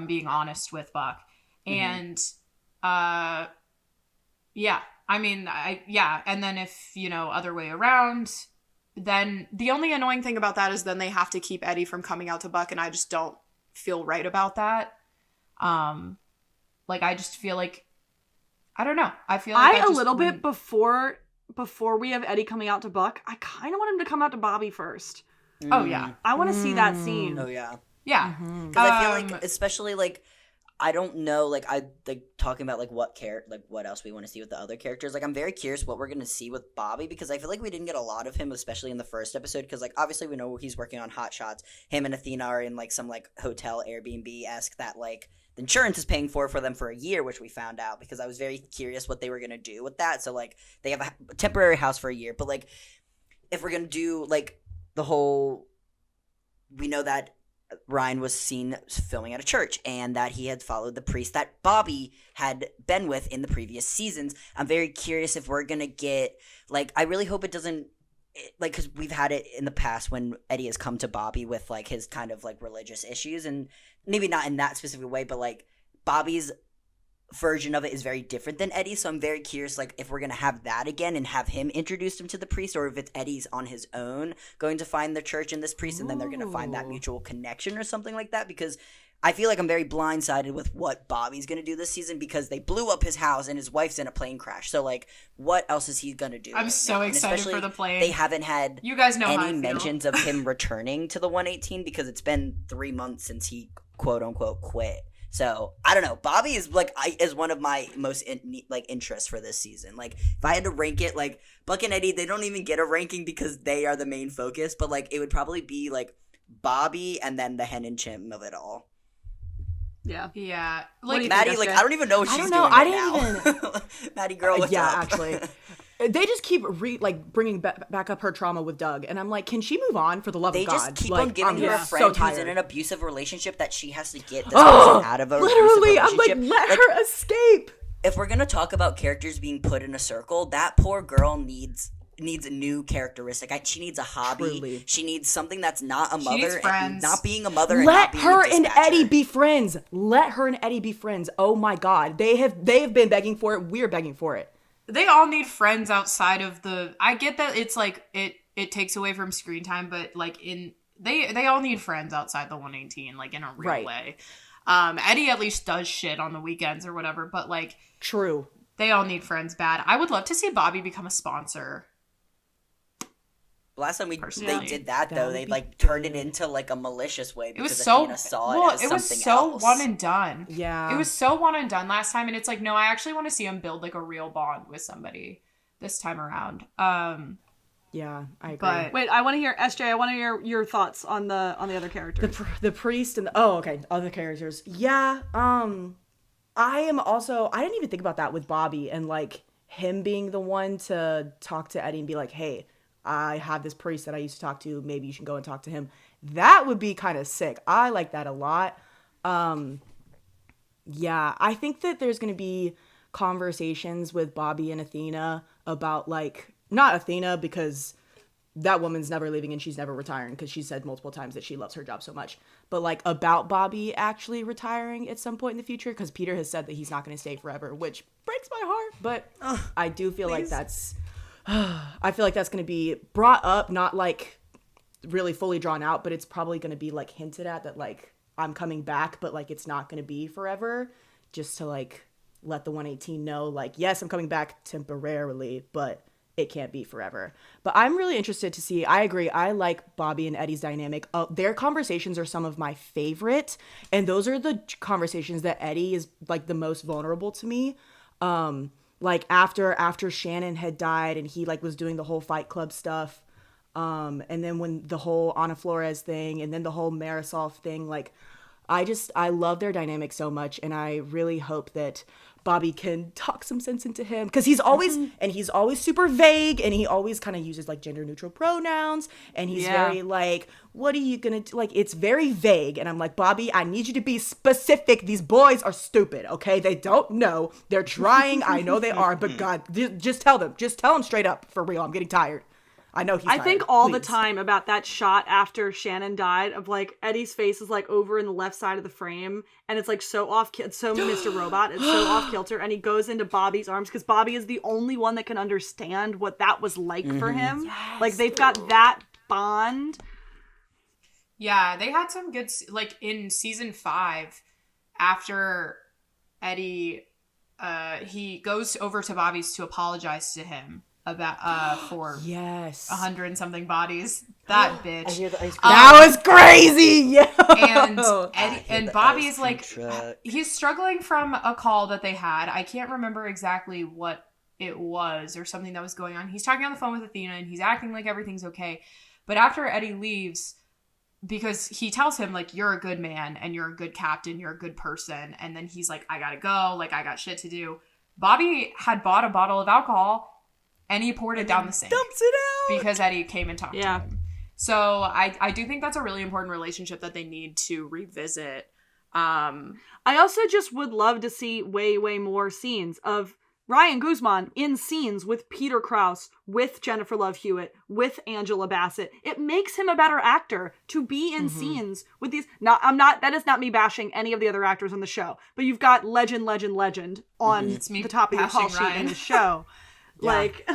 being honest with Buck. And and then if, other way around, then the only annoying thing about that is then they have to keep Eddie from coming out to Buck, and I just don't feel right about that. Like, I just feel like, I don't know. I feel like bit before we have Eddie coming out to Buck, I kind of want him to come out to Bobby first. Oh, yeah. I want to see that scene. Oh, yeah. Yeah. Because I feel like, especially, like, I don't know, like, I like talking about like what else we want to see with the other characters. Like, I'm very curious what we're gonna see with Bobby, because I feel like we didn't get a lot of him, especially in the first episode. Because like obviously we know he's working on Hot Shots. Him and Athena are in like some like hotel Airbnb-esque that like the insurance is paying for them for a year, which we found out, because I was very curious what they were gonna do with that. So like they have a temporary house for a year, but like if we're gonna do like the whole, we know that Ryan was seen filming at a church and that he had followed the priest that Bobby had been with in the previous seasons. I'm very curious if we're going to get, like, I really hope it doesn't, like, because we've had it in the past when Eddie has come to Bobby with, like, his kind of, like, religious issues, and maybe not in that specific way, but, like, Bobby's version of it is very different than Eddie, so I'm very curious, like, if we're gonna have that again and have him introduce him to the priest, or if it's Eddie's on his own going to find the church and this priest, and then they're gonna find that mutual connection or something like that, because I feel like I'm very blindsided with what Bobby's gonna do this season, because they blew up his house and his wife's in a plane crash, so like what else is he gonna do? I'm so excited for the plane. They haven't had you guys know any mentions of him returning to the 118, because it's been 3 months since he quote unquote quit. So, I don't know. Bobby is, like, is one of my most, interests for this season. Like, if I had to rank it, like, Buck and Eddie, they don't even get a ranking because they are the main focus. But, like, it would probably be, like, Bobby and then the Hen and Chim of it all. Yeah. Yeah. Like, Maddie, like, I don't even know what she's doing now. Maddie girl, what's up? Actually. They just keep bringing back up her trauma with Doug, and I'm like, can she move on for the love of God? They just keep on giving her a friend who's in an abusive relationship that she has to get this person out of a literally, abusive relationship. I'm like, let her escape. If we're gonna talk about characters being put in a circle, that poor girl needs a new characteristic. She needs a hobby. Truly. She needs something that's not a mother. Needs friends. Not being a mother. Let and her not being a and dispatcher. Eddie be friends. Let her and Eddie be friends. Oh my God, they have been begging for it. We're begging for it. They all need friends outside of the. I get that it's like it takes away from screen time, but like they all need friends outside the 118, like in a real way. Eddie at least does shit on the weekends or whatever, but like true, they all need friends bad. I would love to see Bobby become a sponsor. Last time they did that That though, would they be like turned it into like a malicious way. It was Because so Athena saw it as it was something so else. one and done. Yeah, it was so one and done last time, and it's like, no, I actually want to see him build like a real bond with somebody this time around. Yeah, I agree. But wait, I want to hear SJ. I want to hear your thoughts on the other characters. The priest and other characters. Yeah, I am also. I didn't even think about that with Bobby and like him being the one to talk to Eddie and be like, hey, I have this priest that I used to talk to. Maybe you should go and talk to him. That would be kind of sick. I like that a lot. Yeah, I think that there's going to be conversations with Bobby and Athena about, like, not Athena because that woman's never leaving and she's never retiring because she said multiple times that she loves her job so much, but like about Bobby actually retiring at some point in the future, because Peter has said that he's not going to stay forever, which breaks my heart, but I do feel like that's I feel like that's going to be brought up, not like really fully drawn out, but it's probably going to be like hinted at that like I'm coming back, but like it's not going to be forever, just to like let the 118 know like, yes, I'm coming back temporarily, but it can't be forever. But I'm really interested to see. I agree. I like Bobby and Eddie's dynamic. Their conversations are some of my favorite, and those are the conversations that Eddie is like the most vulnerable to me. Like after Shannon had died and he like was doing the whole Fight Club stuff, and then when the whole Ana Flores thing, and then the whole Marisol thing, like I love their dynamic so much, and I really hope that Bobby can talk some sense into him, because he's always super vague, and he always kind of uses like gender neutral pronouns, and he's very like, what are you gonna do? Like, it's very vague, and I'm like, Bobby, I need you to be specific. These boys are stupid, okay? They don't know. They're trying. I know they are, but God, just tell them straight up, for real. I'm getting tired. I know he's tired. I think all the time about that shot after Shannon died of like Eddie's face is like over in the left side of the frame, and it's like so so Mr. Robot, it's so off kilter, and he goes into Bobby's arms because Bobby is the only one that can understand what that was like for him. Yes. Like they've got that bond. Yeah, they had some good, like in season 5, after Eddie, he goes over to Bobby's to apologize to him about for 100 and something bodies. That bitch. I hear the ice cream. That was crazy. Yeah. And Eddie and Bobby is like he's struggling from a call that they had. I can't remember exactly what it was or something that was going on. He's talking on the phone with Athena and he's acting like everything's okay. But after Eddie leaves, because he tells him like, you're a good man and you're a good captain, you're a good person, and then he's like, I gotta go, like I got shit to do. Bobby had bought a bottle of alcohol and he poured it down the sink. Dumps it out! Because Eddie came and talked to him. So I do think that's a really important relationship that they need to revisit. I also just would love to see way, way more scenes of Ryan Guzman in scenes with Peter Krause, with Jennifer Love Hewitt, with Angela Bassett. It makes him a better actor to be in scenes with these. That is not me bashing any of the other actors on the show, but you've got legend on the top of your call sheet in the show. Like,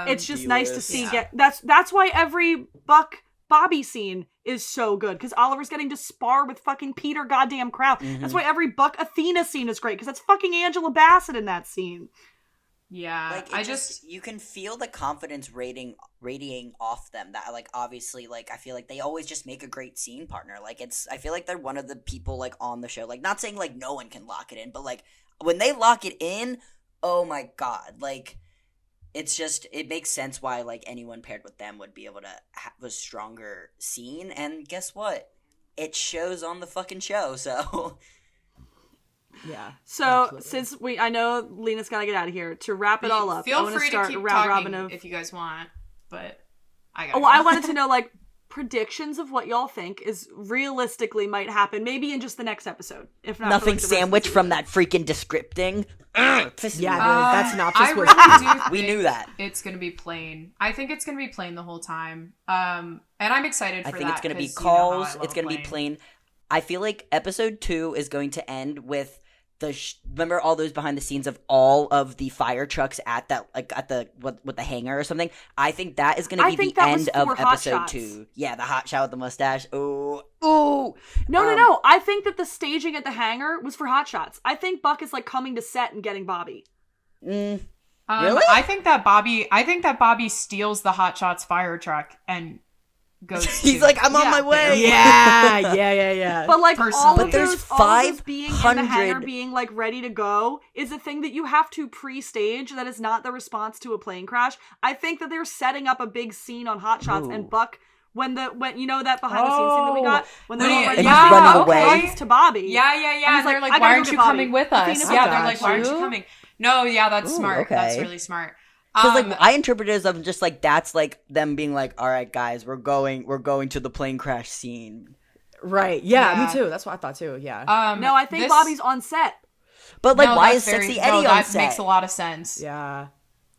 it's just nice to see. That's why every Buck Bobby scene is so good, because Oliver's getting to spar with fucking Peter goddamn Krause. That's why every Buck Athena scene is great, because that's fucking Angela Bassett in that scene. Yeah, like I just you can feel the confidence radiating off them. That like obviously like I feel like they always just make a great scene partner. Like I feel like they're one of the people like on the show. Like not saying like no one can lock it in, but like when they lock it in. Oh my God, like, it's just, it makes sense why, like, anyone paired with them would be able to have a stronger scene, and guess what? It shows on the fucking show, so. Yeah. So, since I know Lena's gotta get out of here, to wrap it all up, feel I want free to start to keep round talking robin of, if you guys want, but I gotta go. I wanted to know, like, predictions of what y'all think is realistically might happen, maybe in just the next episode. If not, nothing sandwich from that freaking descripting. That's not just what we knew that. It's gonna be plain. I think it's gonna be plain the whole time. And I'm excited for that. I think it's gonna be calls. It's gonna be plain. I feel like episode 2 is going to end with remember all those behind the scenes of all of the fire trucks at that, like at the with the hangar or something. I think that is going to be the end of episode 2. Yeah, the hot shot with the mustache. Ooh. No. I think that the staging at the hangar was for hot shots. I think Buck is like coming to set and getting Bobby. Really? I think that Bobby steals the hot shots fire truck and goes. He's like, I'm on my way. Yeah. But like all of there's those 500 being in the hangar, being like ready to go, is a thing that you have to pre-stage. That is not the response to a plane crash. I think that they're setting up a big scene on Hot Shots, and Buck, when you know that behind the scenes thing that we got, when they're all ready running away runs to Bobby. Yeah. And they're like, why aren't you coming with us? Yeah, they're like, why aren't you coming? No, yeah, that's smart. Okay. That's really smart. Because like I interpret it as of just like that's like them being like, all right, guys, we're going to the plane crash scene. Right. Yeah, me too. That's what I thought too. Yeah. No, I think Bobby's on set. But like, why is Sexy Eddie on that set? Makes a lot of sense. Yeah.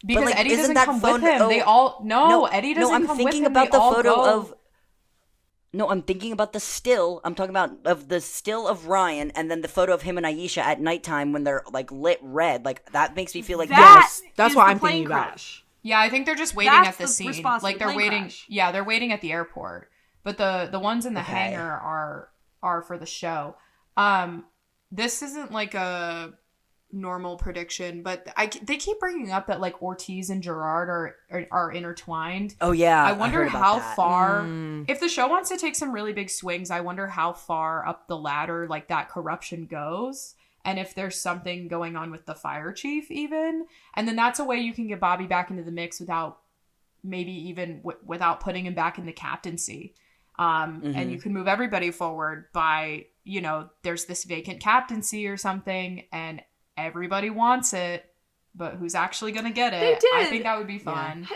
Because like, Eddie isn't doesn't that come phone- with him. oh, They all no. Eddie doesn't I'm come thinking with him. about They the all photo go. of. No, I'm thinking about the still. I'm talking about of the still of Ryan, and then the photo of him and Aisha at nighttime when they're like lit red. Like that makes me feel like That's what the I'm thinking plane about. crash. Yeah, I think they're just waiting That's at the scene. response to Like the they're plane waiting. crash. Yeah, they're waiting at the airport. But the ones in the Okay. hangar are for the show. This isn't like a normal prediction, but they keep bringing up that like Ortiz and Gerard are intertwined. Oh yeah, I wonder heard about how that. far if the show wants to take some really big swings, I wonder how far up the ladder like that corruption goes, and if there's something going on with the fire chief even, and then that's a way you can get Bobby back into the mix without maybe even without putting him back in the captaincy. And you can move everybody forward by, you know, there's this vacant captaincy or something and everybody wants it, but who's actually going to get it? They did. I think that would be fun.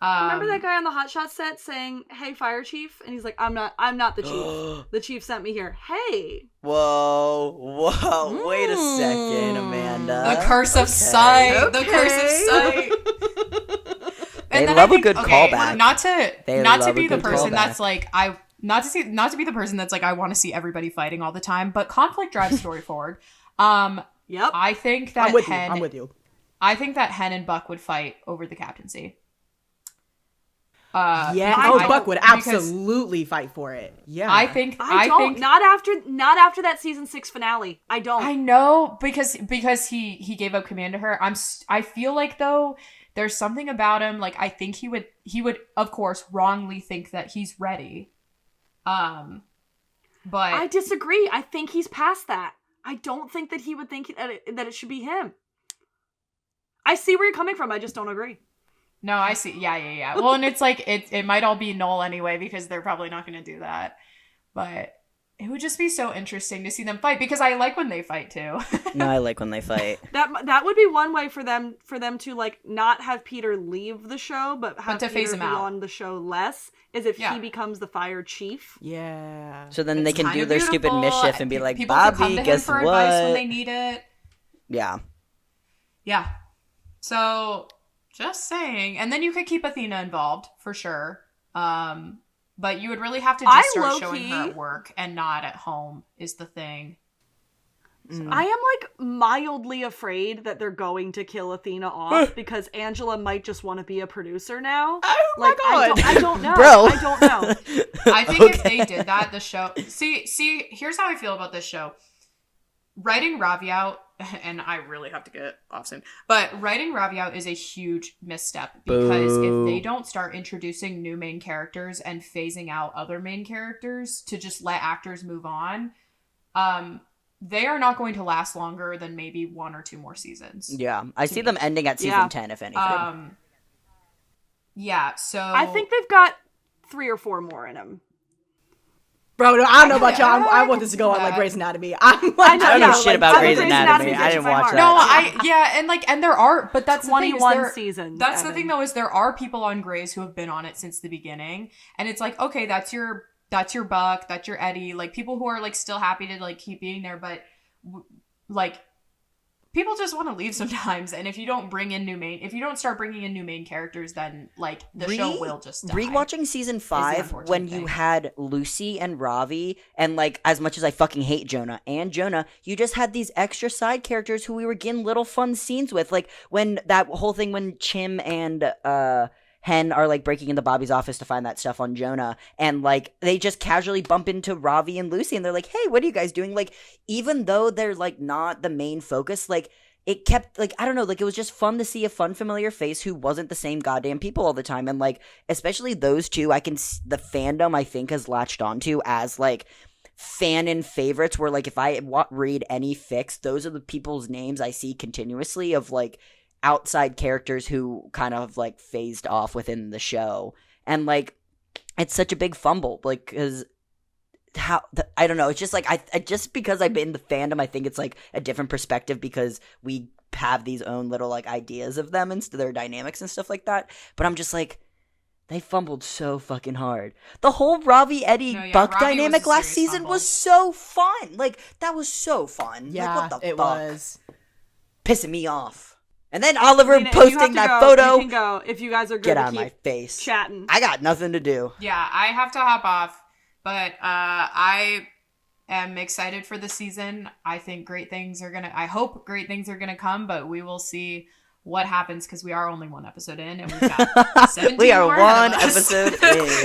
Remember that guy on the Hot Shot set saying, "Hey, fire chief," and he's like, "I'm not the chief. The chief sent me here." Hey. Whoa, wait a second, Amanda. The curse of sight. The curse of sight. They And then love I think, a good callback. Not to love be a the good person callback. that's like not to be the person that's like I want to see everybody fighting all the time, but conflict drives story forward. Yep. I think that I'm with you. I think that Hen and Buck would fight over the captaincy. Buck would absolutely fight for it. Yeah. I think not after that season 6 finale. I don't. I know because he gave up command to her. I feel like though there's something about him, like I think he would of course wrongly think that he's ready. But I disagree. I think he's past that. I don't think that he would think that it should be him. I see where you're coming from. I just don't agree. No, I see. Yeah. Well, and it's like it might all be null anyway because they're probably not going to do that. But it would just be so interesting to see them fight because I like when they fight too. No, I like when they fight. That would be one way for them to like not have Peter leave the show, but have to phase Peter him be out. on the show less. Is if he becomes the fire chief. Yeah. So then they It's can kind do of their stupid beautiful. mischief and be like, People can come Bobby, to him guess for what? advice when they need it. Yeah. Yeah. So just saying. And then you could keep Athena involved for sure. But you would really have to just start showing her at work and not at home is the thing. So. I am like mildly afraid that they're going to kill Athena off because Angela might just want to be a producer now. Oh like, my God. I don't know. Bro. I don't know. I think if they did that, the show... See, here's how I feel about this show. Writing Ravi out, and I really have to get off soon, but writing Ravi out is a huge misstep because if they don't start introducing new main characters and phasing out other main characters to just let actors move on, they are not going to last longer than maybe 1 or 2 more seasons. Yeah. I see them ending at season 10, if anything. Yeah, so... I think they've got 3 or 4 more in them. Bro, I don't know about y'all. I want this to go on like Grey's Anatomy. I don't know shit about Grey's Anatomy. I didn't watch that. No, and there are, but that's 21 seasons. That's the thing though, is there are people on Grey's who have been on it since the beginning, and it's like, okay, that's your Buck, that's your Eddie, like people who are like still happy to like keep being there, but like people just want to leave sometimes, and if you don't start bringing in new main characters, then like the show will just die. Rewatching season 5 when you had Lucy and Ravi, and like as much as I fucking hate Jonah, you just had these extra side characters who we were getting little fun scenes with, like when that whole thing when Chim and Hen are like breaking into Bobby's office to find that stuff on Jonah, and like they just casually bump into Ravi and Lucy and they're like, hey, what are you guys doing? Like, even though they're like not the main focus, like it kept like, I don't know, like it was just fun to see a fun familiar face who wasn't the same goddamn people all the time. And like especially those two, the fandom I think has latched onto as like fan and favorites, where like if I read any fics, those are the people's names I see continuously of like outside characters who kind of like phased off within the show. And like it's such a big fumble, like because I don't know, it's just like I just because I've been in the fandom, I think it's like a different perspective because we have these own little like ideas of them and their dynamics and stuff like that. But I'm just like, they fumbled so fucking hard. The whole Ravi-Eddie Buck Ravi dynamic was a last serious season fumble. was so fun. Like, that was so fun. Yeah, like, what the it fuck? was. Pissing me off. And then Oliver Lena, if you have posting to that go, photo. You can go if you guys are good Get to out of keep my face. chatting. I got nothing to do. Yeah, I have to hop off, but I am excited for the season. I think I hope great things are gonna come, but we will see what happens because we are only one episode in and we've got 17 We are more ahead one of us. episode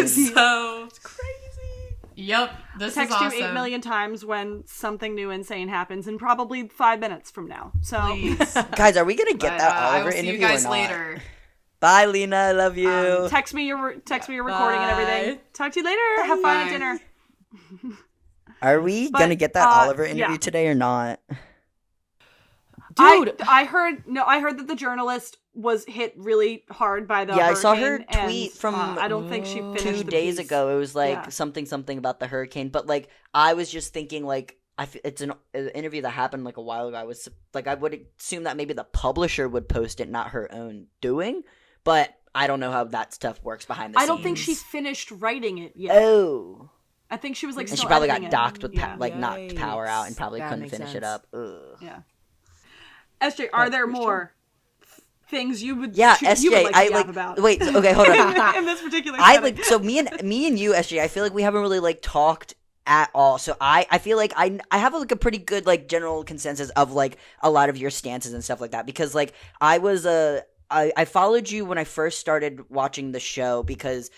in. So It's crazy. yep, this Text is awesome. you 8 million times when something new insane happens in probably 5 minutes from now. So Please. Guys, are we going to get But, that I Oliver will see interview you guys or not? later. Bye, Lena. I love you. text me your recording and everything. Bye. Talk to you later. Have fun at Bye. dinner. Are we But, going to get that Oliver interview yeah. today or not? Dude, I heard that the journalist was hit really hard by the Yeah, I hurricane. saw her and, tweet from I don't think she finished 2 the days piece. ago. It was like Yeah. something about the hurricane. But like, I was just thinking like, it's an interview that happened like a while ago. I was like, I would assume that maybe the publisher would post it, not her own doing. But I don't know how that stuff works behind the scenes. I don't think she finished writing it yet. Oh. I think she was like And still she probably got editing it. docked with Yeah. knocked power out and Yikes. probably That couldn't makes finish it sense. up. Ugh. Yeah. SJ, are there for more things you would Yeah, you would SJ, like I to like. yap about? Wait, okay, hold on. in this particular I setting? like so me and you, SJ. I feel like we haven't really like talked at all. So I feel like I have like a pretty good like general consensus of like a lot of your stances and stuff like that because like I was I followed you when I first started watching the show because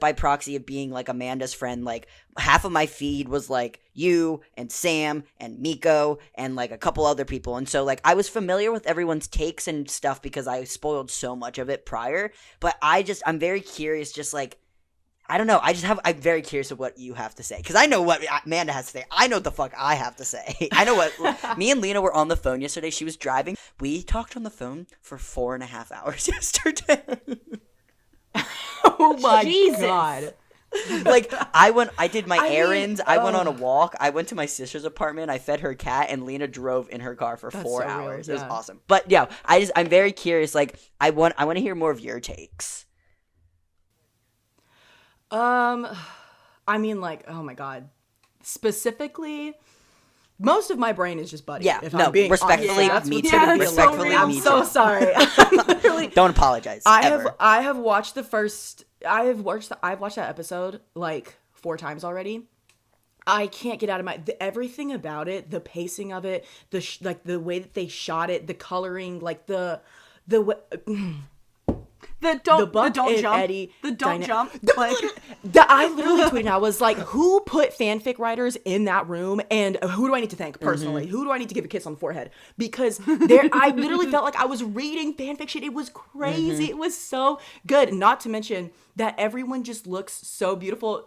by proxy of being like Amanda's friend, like half of my feed was like you and Sam and Miko and like a couple other people. And so like I was familiar with everyone's takes and stuff because I spoiled so much of it prior. But I'm very curious, just like, I don't know. I'm very curious of what you have to say. Because I know what Amanda has to say. I know what the fuck I have to say. I know what... Me and Lena were on the phone yesterday. She was driving. We talked on the phone for 4.5 hours yesterday. oh my Jesus. god. Like, I did my I mean, errands. I went on a walk. I went to my sister's apartment. I fed her cat. And Lena drove in her car for That's 4 so real, hours. It was yeah. awesome. But yeah, I'm very curious. Like, I want to hear more of your takes. I mean, like, oh my god. Specifically, most of my brain is just Buddy. Yeah, if no, I'm being respectfully, honest. That's me what's too. gonna be Respectfully, alone. me I'm so too. sorry. I'm literally, Don't apologize. Ever. I've watched I've watched that episode like 4 times already. I can't get out of my everything about it, the pacing of it, like the way that they shot it, the coloring, like the way, The don't Buck jump. and Eddie The don't jump. Like I literally tweeted, I was like, who put fanfic writers in that room, and who do I need to thank personally? Who do I need to give a kiss on the forehead? Because I literally felt like I was reading fanfiction. It was crazy. It was so good. Not to mention that everyone just looks so beautiful.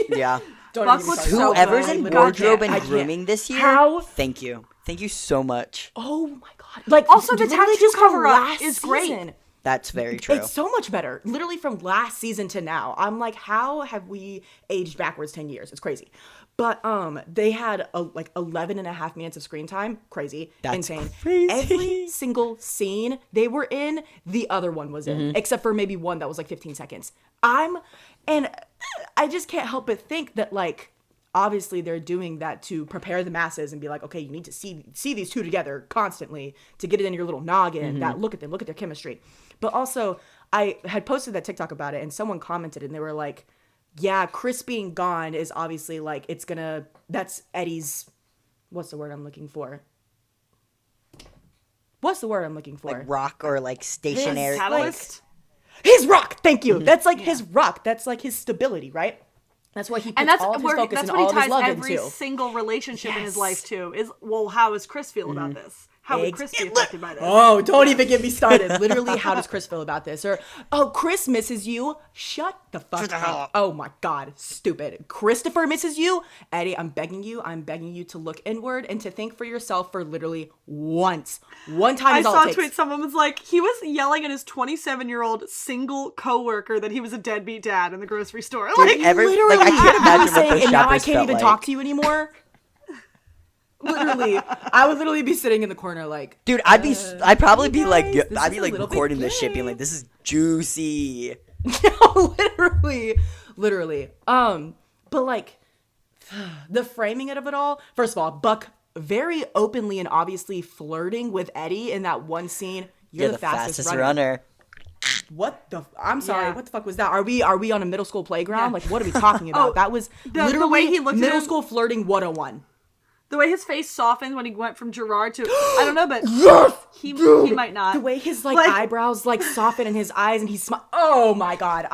Yeah. Don't Buck even get me looks started. so Whoever's good. in God wardrobe damn, and I can't. grooming this year, How? thank you. Thank you so much. Oh my god! Like Also, the literally tattoo just from cover-up last is great. season. That's very true. It's so much better. Literally from last season to now. I'm like, how have we aged backwards 10 years? It's crazy. But they had like 11 and a half minutes of screen time. Crazy. That's insane. crazy. Every single scene they were in, the other one was in. Except for maybe one that was like 15 seconds. And I just can't help but think that like, obviously they're doing that to prepare the masses and be like, okay, you need to see these two together constantly to get it in your little noggin. That look at them, look at their chemistry. But also, I had posted that TikTok about it, and someone commented, and they were like, yeah, Chris being gone is obviously like, that's Eddie's, what's the word I'm looking for? like rock or like stationary. catalyst. His rock. Thank you. That's like his rock. That's like his stability, right? That's why he puts And that's all of his where focus that's and what all he of his ties love every into. single relationship in his Yes. life to. Is well, how does Chris feel about this? How would Chris be affected by this? Oh, don't even get me started. Literally, how does Chris feel about this? Or, oh, Chris misses you. Shut the fuck up. Oh my God, stupid. Christopher misses you. Eddie, I'm begging you to look inward and to think for yourself for literally once. One time I is all saw it a takes. tweet. Someone was like, he was yelling at his 27-year-old single coworker that he was a deadbeat dad in the grocery store. Like, Every, Literally, like, I can't imagine what saying, those and now I shoppers can't felt even like. talk to you anymore. Literally, I would literally be sitting in the corner like, dude, I'd probably be like, guys, I'd be is a like little bit recording this shit, gay. being like, this is juicy. No, literally. But like the framing of it all. First of all, Buck very openly and obviously flirting with Eddie in that one scene. You're the fastest runner. What the? I'm sorry. Yeah. What the fuck was that? Are we on a middle school playground? Like, what are we talking about? That was literally the way he looked at middle him, school flirting 101. The way his face softened when he went from Gerard to I don't know, but Yes, he dude. might not. The way his eyebrows soften in his eyes and he oh my god.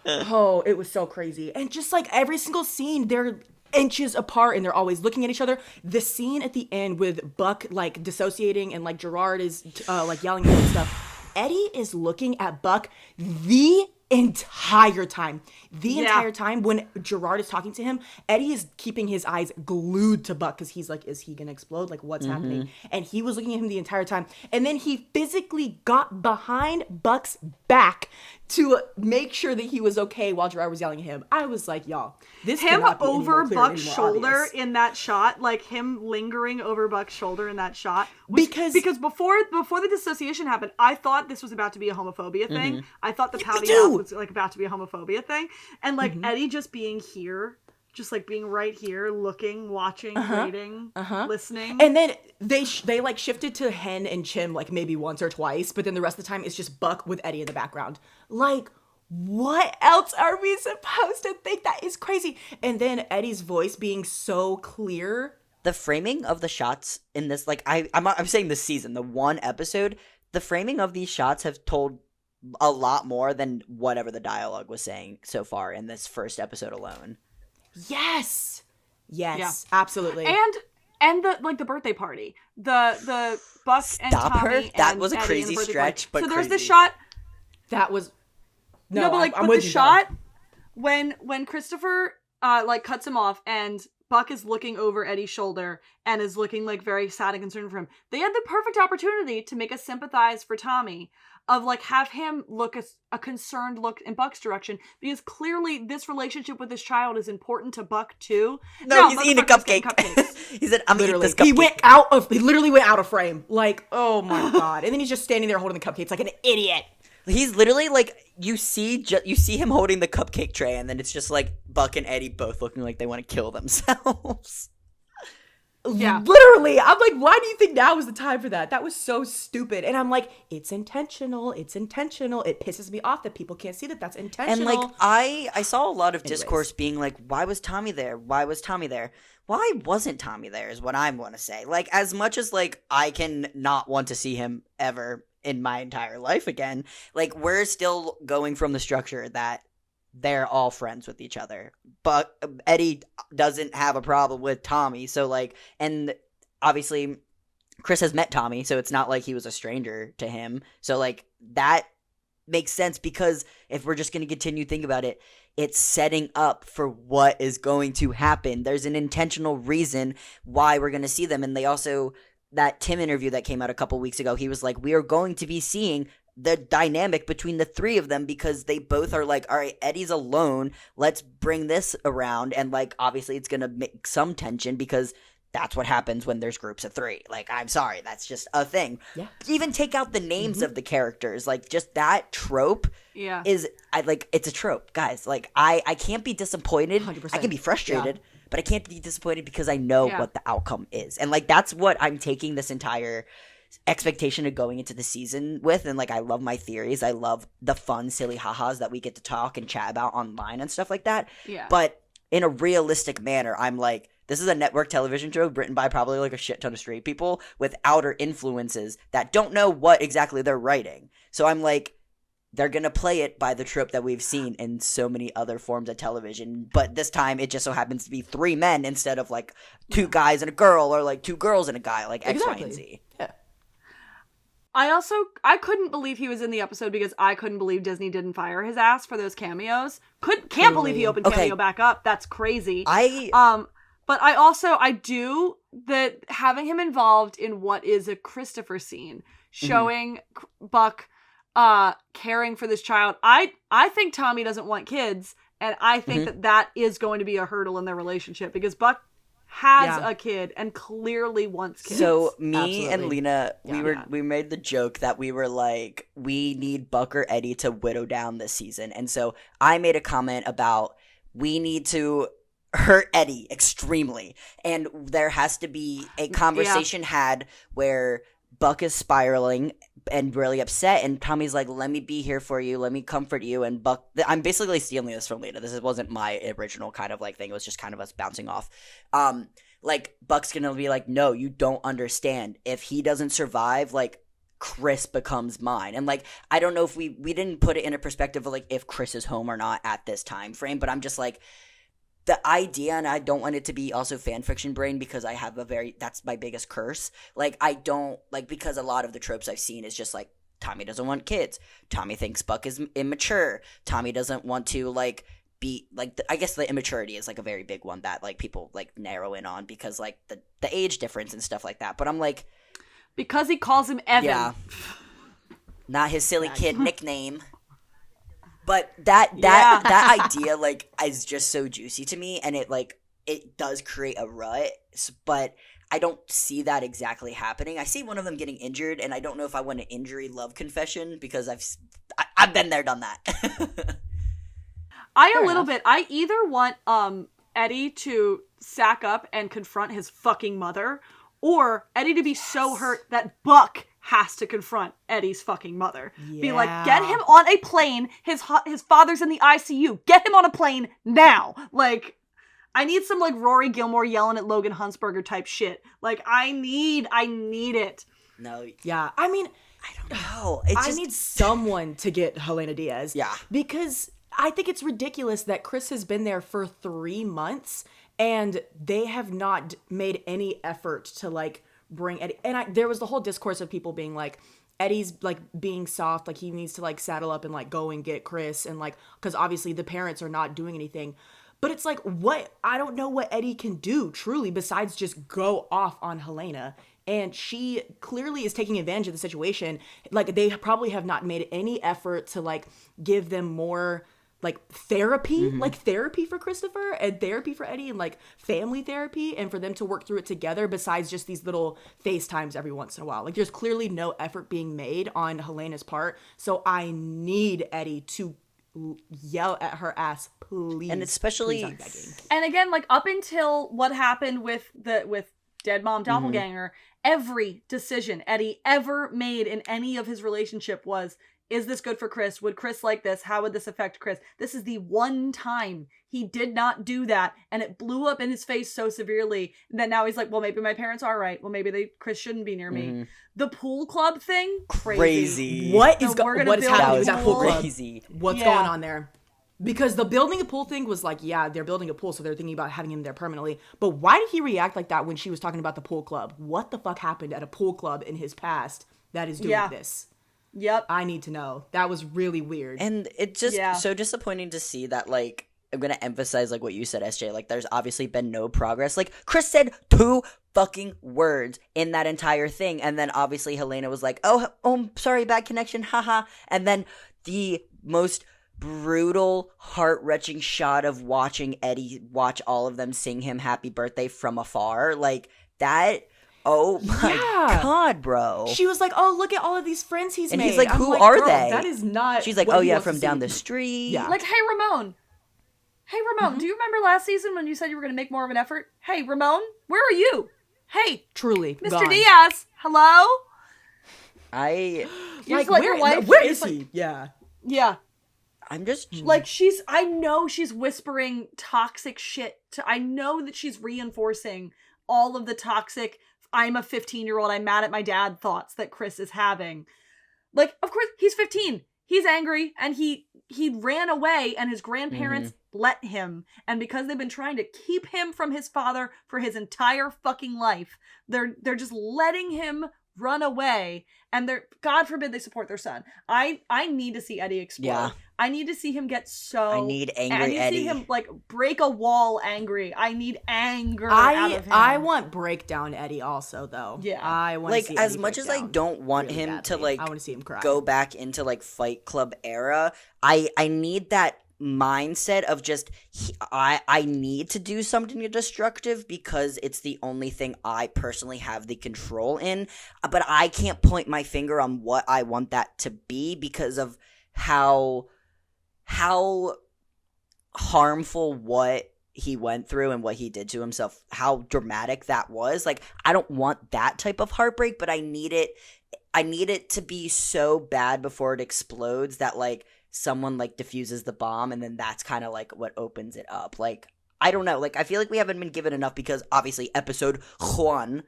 It was so crazy. And just like every single scene, they're inches apart and they're always looking at each other. The scene at the end with Buck like dissociating and like Gerard is like yelling at him and stuff. Eddie is looking at Buck the entire time. Entire time when Gerard is talking to him, Eddie is keeping his eyes glued to Buck because he's like, is he gonna explode? Like, what's happening? And he was looking at him the entire time. And then he physically got behind Buck's back to make sure that he was okay while Gerard was yelling at him. I was like, y'all, this him cannot be over any more clear, Buck's any more shoulder obvious. in that shot, like him lingering over Buck's shoulder in that shot, Because before the dissociation happened, I thought this was about to be a homophobia thing. I thought the pouty too. mouth was like about to be a homophobia thing, and like Eddie just being here, just like being right here, looking, watching, waiting, listening, And then they like shifted to Hen and Chim like maybe once or twice, but then the rest of the time it's just Buck with Eddie in the background. Like, what else are we supposed to think? That is crazy. And then Eddie's voice being so clear. The framing of the shots in this, like, I'm saying this season, the one episode, the framing of these shots have told a lot more than whatever the dialogue was saying so far in this first episode alone. Yes, absolutely. and the birthday party, the Buck and Tommy. That and was a Eddie crazy and the birthday stretch, party. but so there's crazy. this shot. That was No, but like, I'm but with the you, shot when Christopher like cuts him off and Buck is looking over Eddie's shoulder and is looking like very sad and concerned for him. They had the perfect opportunity to make us sympathize for Tommy, of like have him look a concerned look in Buck's direction, because clearly this relationship with this child is important to Buck too. No, he's eating a motherfucker's getting cupcake. cupcakes. He said, "I'm gonna eat Literally, this cupcake." he literally went out of frame. Like, oh my god! And then he's just standing there holding the cupcakes like an idiot. He's literally like, you see him holding the cupcake tray, and then it's just like Buck and Eddie both looking like they want to kill themselves. Yeah. Literally, I'm like, why do you think now is the time for that? That was so stupid. And I'm like, it's intentional. It pisses me off that people can't see that that's intentional. And like, I saw a lot of discourse being like, why was Tommy there? Why wasn't Tommy there is what I want to say. Like, as much as like I can not want to see him ever in my entire life again, like, we're still going from the structure that they're all friends with each other, but Eddie doesn't have a problem with Tommy. So like, and obviously Chris has met Tommy, so it's not like he was a stranger to him. So like, that makes sense, because if we're just going to continue thinking about it, it's setting up for what is going to happen. There's an intentional reason why we're going to see them. And they also, that Tim interview that came out a couple weeks ago, he was like, we are going to be seeing the dynamic between the three of them, because they both are like, all right, Eddie's alone, let's bring this around. And like, obviously it's gonna make some tension, because that's what happens when there's groups of three. Like, I'm sorry, that's just a thing. Yeah. Even take out the names of the characters, like, just that trope is, it's a trope, guys. Like, I can't be disappointed. 100%. I can be frustrated, but I can't be disappointed because I know what the outcome is. And like, that's what I'm taking this entire expectation of going into the season with. And like, I love my theories, I love the fun silly ha-has that we get to talk and chat about online and stuff like that, but in a realistic manner, I'm like, this is a network television show written by probably like a shit ton of straight people with outer influences that don't know what exactly they're writing. So I'm like, they're gonna play it by the trope that we've seen in so many other forms of television, but this time it just so happens to be three men instead of like two guys and a girl, or like two girls and a guy, like X, Y, and Z. Yeah. I couldn't believe he was in the episode, because I couldn't believe Disney didn't fire his ass for those cameos. Can't believe he opened Cameo back up. That's crazy. But I do that having him involved in what is a Christopher scene, showing Buck caring for this child. I think Tommy doesn't want kids, and I think that is going to be a hurdle in their relationship, because Buck has a kid and clearly wants kids. So me Absolutely. and Lena, we made the joke that we were like, we need Buck or Eddie to whittle down this season. And so I made a comment about we need to hurt Eddie extremely. And there has to be a conversation had where Buck is spiraling and really upset, and Tommy's like, let me be here for you, let me comfort you, and Buck, I'm basically stealing this from Lena. This wasn't my original kind of like thing, it was just kind of us bouncing off. Like, Buck's gonna be like, no, you don't understand. If he doesn't survive, like, Chris becomes mine. And like, I don't know if we didn't put it in a perspective of like if Chris is home or not at this time frame, but I'm just like, the idea, and I don't want it to be also fan fiction brain because I have that's my biggest curse. Like, I don't, like, because a lot of the tropes I've seen is just like, Tommy doesn't want kids. Tommy thinks Buck is immature. Tommy doesn't want to, like, be, like, I guess the immaturity is, like, a very big one that, like, people, like, narrow in on because, like, the age difference and stuff like that. But I'm like. Because he calls him Evan. Yeah. Not his silly kid nickname. But that idea, like, is just so juicy to me, and it does create a rut, but I don't see that exactly happening. I see one of them getting injured, and I don't know if I want an injury love confession, because I've been there, done that. I either want Eddie to sack up and confront his fucking mother, or Eddie to be so hurt that Buck has to confront Eddie's fucking mother. Yeah. Be like, get him on a plane. His father's in the ICU. Get him on a plane now. Like, I need some, like, Rory Gilmore yelling at Logan Huntsberger type shit. Like, I need it. No. Yeah. I mean, I don't know. I need someone to get Helena Diaz. Yeah. Because I think it's ridiculous that Chris has been there for 3 months and they have not made any effort to, like, bring Eddie. And there was the whole discourse of people being like, Eddie's, like, being soft, like, he needs to, like, saddle up and, like, go and get Chris, and, like, because obviously the parents are not doing anything. But it's like, I don't know what Eddie can do, truly, besides just go off on Helena. And she clearly is taking advantage of the situation. Like, they probably have not made any effort to, like, give them more, like, therapy, like, therapy for Christopher and therapy for Eddie and, like, family therapy, and for them to work through it together besides just these little FaceTimes every once in a while. Like, there's clearly no effort being made on Helena's part. So I need Eddie to yell at her ass, please. And especially, please, I'm begging. And again, like, up until what happened with Dead Mom Doppelganger, every decision Eddie ever made in any of his relationship was, is this good for Chris? Would Chris like this? How would this affect Chris? This is the one time he did not do that, and it blew up in his face so severely that now he's like, well, maybe my parents are right. Well, maybe Chris shouldn't be near me. The pool club thing, crazy. What is happening with that pool club? Crazy. What's going on there? Because the building a pool thing was like, yeah, they're building a pool, so they're thinking about having him there permanently. But why did he react like that when she was talking about the pool club? What the fuck happened at a pool club in his past that is doing this? Yep. I need to know. That was really weird. And it's just so disappointing to see that, like, I'm going to emphasize, like, what you said, SJ. Like, there's obviously been no progress. Like, Chris said 2 fucking words in that entire thing. And then obviously Helena was like, oh, sorry, bad connection, haha. And then the most brutal, heart-wrenching shot of watching Eddie watch all of them sing him happy birthday from afar. Like, that... Oh my God, bro. She was like, oh, look at all of these friends he's made. And he's like, who are they? That is not. She's like, oh yeah, from down the street. Yeah. Like, hey, Ramon. Do you remember last season when you said you were going to make more of an effort? Hey, Ramon, where are you? Hey. Truly. Mr. Gone. Diaz, hello? Like, where is he? Yeah. Yeah. I'm just... Like, I know she's whispering toxic shit. I know that she's reinforcing all of the toxic, I'm a 15-year-old, I'm mad at my dad thoughts that Chris is having. Like, of course, he's 15. He's angry, and he ran away, and his grandparents let him. And because they've been trying to keep him from his father for his entire fucking life, they're just letting him run away, and God forbid they support their son. I need to see Eddie explode. Yeah. I need to see him get so... I need angry I need Eddie. to see him, like, break a wall angry. I need anger out of him. I want breakdown Eddie also, though. Yeah. I want to see as Eddie much as I don't want really him badly. to, like, I want to see him cry. go back into, like, Fight Club era, I need that mindset of just I need to do something destructive because it's the only thing I personally have the control in, but I can't point my finger on what I want that to be because of how harmful what he went through and what he did to himself, how dramatic that was. Like, I don't want that type of heartbreak, but I need it to be so bad before it explodes that, like, someone, like, diffuses the bomb, and then that's kind of, like, what opens it up. Like, I don't know. Like, I feel like we haven't been given enough because, obviously, episode 1,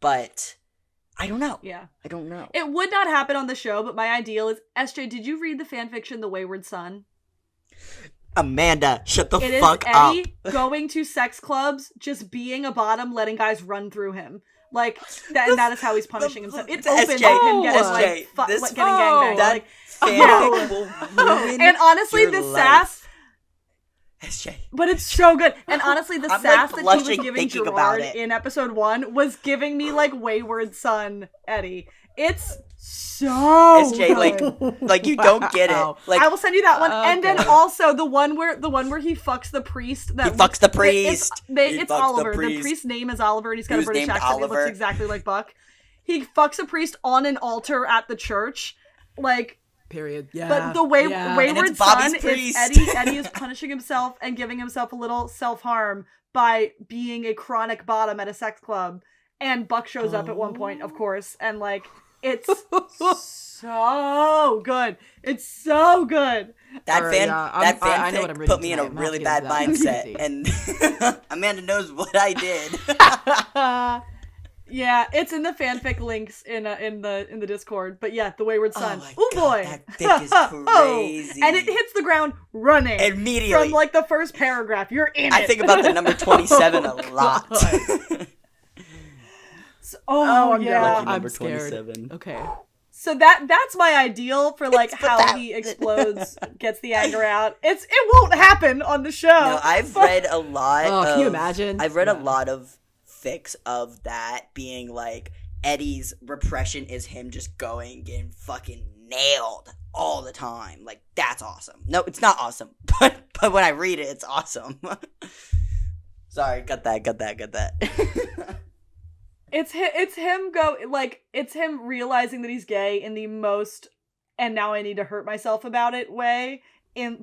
but I don't know. Yeah. I don't know. It would not happen on the show, but my ideal is, SJ, did you read the fanfiction The Wayward Son? Amanda, shut the It fuck is up. Eddie going to sex clubs, just being a bottom, letting guys run through him. Like, and that is how he's punishing himself. It's open with him getting, like, getting gangbanged. That Like, fanfic will ruin and honestly, your the life. sass... SJ. But it's so good. And honestly, the I'm, sass like, that he was blushing giving thinking about Gerard it. in episode 1 was giving me, like, Wayward Son Eddie. It's so SJ, good. like you don't get it. Wow. Like, I will send you that one, and then Okay. also the one where he fucks the priest. That he fucks the priest. He It's fucks Oliver. the The priest. priest's name is Oliver, and he's got Who's a British named accent. He Oliver. looks exactly like Buck. He fucks a priest on an altar at the church, like. Period. Yeah. But the yeah. And Wayward it's Bobby's Son is priest. Eddie is punishing himself and giving himself a little self-harm by being a chronic bottom at a sex club. And Buck shows up at one point, of course, and, like, it's so good. It's so good. That Alright, yeah, that I know what I'm fanfic reading put me in a tonight. I'm really happy bad to get mindset, that. and Amanda knows what I did. Yeah, it's in the fanfic links in the Discord. But yeah, The Wayward Son. my Oh God, boy, that fic is crazy. And it hits the ground running Immediately. from, like, the first paragraph. You're in it. I think about the number 27 a lot. Oh I'm yeah. gonna- Lucky I'm number scared. 27. Okay. So that's my ideal for, like, It's how that- he explodes, gets the anger out. It won't happen on the show. No, I've read a lot. Oh, of, can you imagine? I've read Yeah. a lot of fics of that being like Eddie's repression is him just going getting fucking nailed all the time. Like, that's awesome. No, it's not awesome, but when I read it, it's awesome. Sorry, got that. It's him realizing that he's gay in the most, and now I need to hurt myself about it way.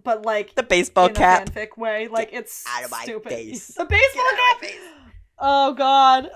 But like The baseball in cap. a fanfic way, like, it's out of my stupid. face. The baseball Get out of cap. my face. Oh god.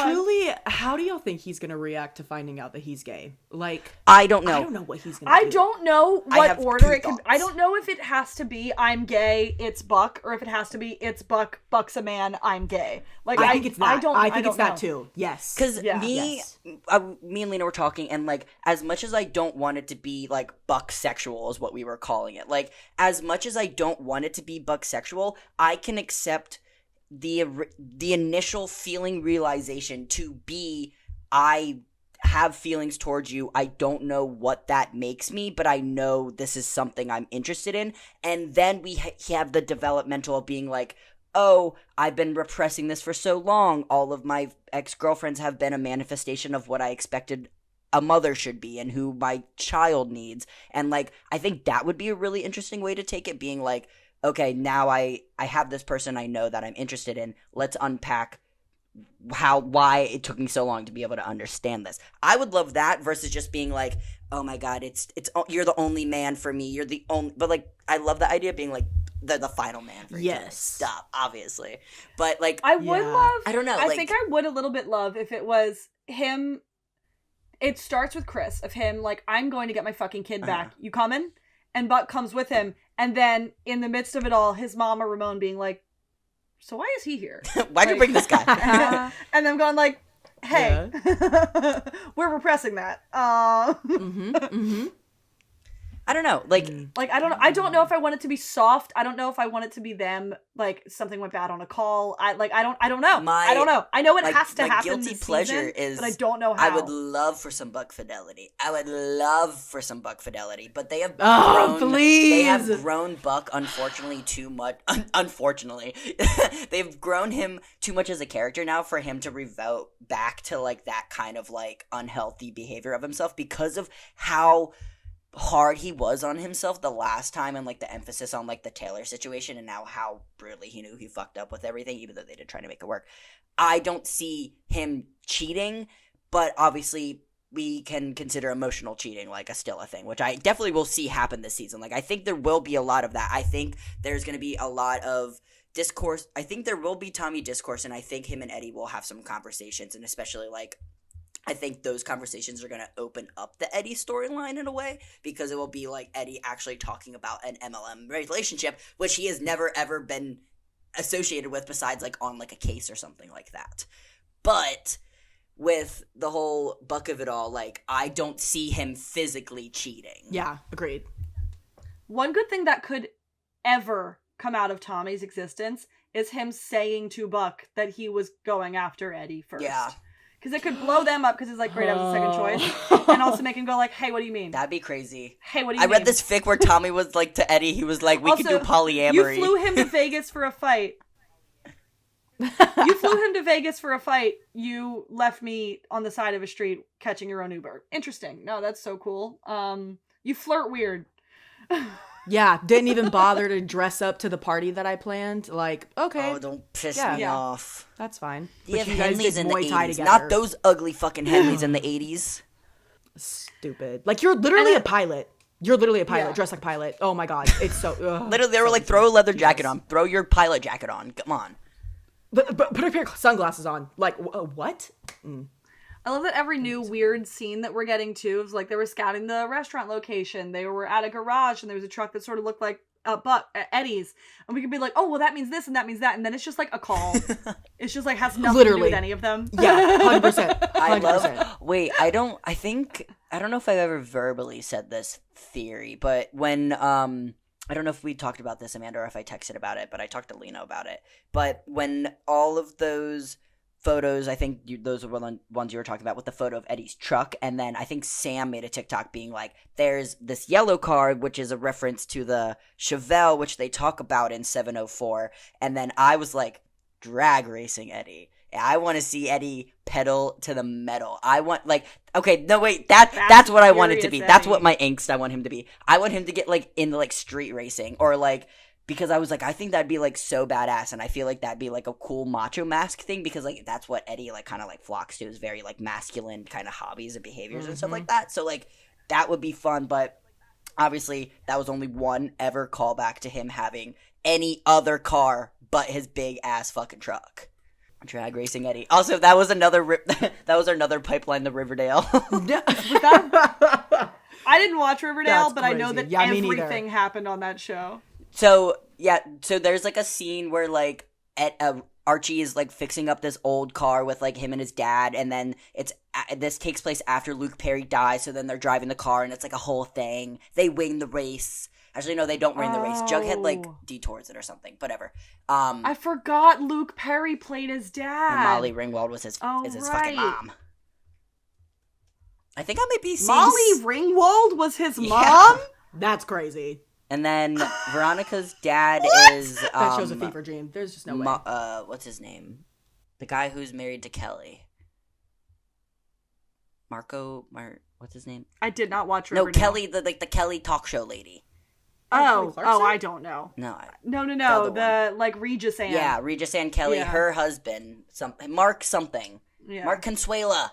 Truly, how do y'all think he's gonna react to finding out that he's gay? Like, I don't know. I don't know what he's gonna I do. don't know I what have order two it can. thoughts. I don't know if it has to be I'm gay, it's Buck, or if it has to be it's Buck, Buck's a man, I'm gay. Like, I think it's that. I don't it's know. that too. Yes. Because Yeah. me and Lena were talking, and, like, as much as I don't want it to be, like, buck sexual is what we were calling it. Like, as much as I don't want it to be buck sexual, I can accept the initial feeling realization to be, I have feelings towards you. I don't know what that makes me, but I know this is something I'm interested in. And then we have the developmental of being like, oh, I've been repressing this for so long. All of my ex-girlfriends have been a manifestation of what I expected a mother should be and who my child needs. And, like, I think that would be a really interesting way to take it, being like, okay, now I have this person I know that I'm interested in. Let's unpack why it took me so long to be able to understand this. I would love that versus just being like, oh my god, it's you're the only man for me. You're the only, but, like, I love the idea of being like the final man for each other. Yes. Stop, obviously. But, like, I would Yeah. love. I don't know. I like, think I would a little bit love if it was him. It starts with Chris, of him, like, I'm going to get my fucking kid back. You coming? And Buck comes with him. And then, in the midst of it all, his mom or Ramon being like, so why is he here? why'd you bring this guy? And them going like, hey, we're repressing that. I don't know. Like, Like, I don't know if I want it to be soft. I don't know if I want it to be them, like, something went bad on a call. I don't know. I don't know. I know it has to my happen guilty this pleasure season, is, but I don't know how. I would love for some Buck fidelity. But they have Oh, grown. please. They have grown Buck, unfortunately, too much. Unfortunately, they've grown him too much as a character now for him to revert back to, like, that kind of, like, unhealthy behavior of himself because of how hard he was on himself the last time, and like the emphasis on like the Taylor situation, and now how brutally he knew he fucked up with everything, even though they did try to make it work. I don't see him cheating, but obviously we can consider emotional cheating like still a thing, which I definitely will see happen this season. Like, I think there will be a lot of that. I think there's going to be a lot of discourse. I think there will be Tommy discourse, and I think him and Eddie will have some conversations, and especially like I think those conversations are going to open up the Eddie storyline in a way, because it will be like Eddie actually talking about an MLM relationship, which he has never ever been associated with besides like on like a case or something like that. But with the whole buck of it all, like, I don't see him physically cheating. Yeah, agreed. One good thing that could ever come out of Tommy's existence is him saying to Buck that he was going after Eddie first. Yeah. Because it could blow them up because it's like, great, I was the second choice. And also make him go like, hey, what do you mean? That'd be crazy. Hey, what do you mean? I read this fic where Tommy was like to Eddie, he was like, we also, could do polyamory. You flew him to Vegas for a fight. You flew him to Vegas for a fight. You left me on the side of a street catching your own Uber. Interesting. No, that's so cool. You flirt weird. Yeah, didn't even bother to dress up to the party that I planned. Like, okay. Oh, don't piss me Yeah. off. That's fine. You But have guys Henleys did in the Muay Thai 80s. together. Not those ugly fucking Henleys in the 80s. Stupid. Like, you're literally a pilot. You're literally a pilot, Yeah. dressed like a pilot. Oh my god, it's so... Literally, they were like, throw a leather jacket on. Throw your pilot jacket on. Come on. But put a pair of sunglasses on. Like, what? I love that every new weird scene that we're getting to is like they were scouting the restaurant location. They were at a garage and there was a truck that sort of looked like Eddie's. And we could be like, oh, well, that means this and that means that. And then it's just like a call. It's just like has nothing to do Literally. with any of them. Yeah, 100%. I 100%. love. Wait, I don't know if I've ever verbally said this theory, but when I don't know if we talked about this, Amanda, or if I texted about it, but I talked to Lena about it. But when all of those photos, I think those were the ones you were talking about with the photo of Eddie's truck, and then I think Sam made a TikTok being like, there's this yellow car, which is a reference to the Chevelle, which they talk about in 704, and then I was like, drag racing Eddie. I want to see Eddie pedal to the metal. I want, like, okay, no, wait, that's what I want it to be. That's what my angst I want him to be. I want him to get, like, into, like, street racing, or, like, because I was like, I think that'd be, like, so badass, and I feel like that'd be, like, a cool macho mask thing, because, like, that's what Eddie, like, kind of, like, flocks to, is very, like, masculine kind of hobbies and behaviors and stuff like that, so, like, that would be fun, but obviously, that was only one ever callback to him having any other car but his big-ass fucking truck. Drag racing Eddie. Also, that was another another pipeline to Riverdale. I didn't watch Riverdale, That's but I know crazy. that Yeah, me neither. everything happened on that show. So there's like a scene where like Archie is like fixing up this old car with like him and his dad, and then this takes place after Luke Perry dies. So then they're driving the car, and it's like a whole thing. They win the race. Actually, no, they don't win the race. Jughead like detours it or something. Whatever. I forgot Luke Perry played his dad. And Molly Ringwald was his fucking mom. I think I might be seeing Molly Ringwald was his Yeah. mom? That's crazy. And then Veronica's dad is That shows a fever dream. There's just no way. What's his name? The guy who's married to Kelly. What's his name? I did not watch No, Riverdale. Kelly, the Kelly talk show lady. Oh, Kelly Clarkson? I don't know. No. No. other The like Regis Ann. Yeah, Regis Ann Kelly, Yeah. her husband, Mark something. Yeah. Mark Consuela.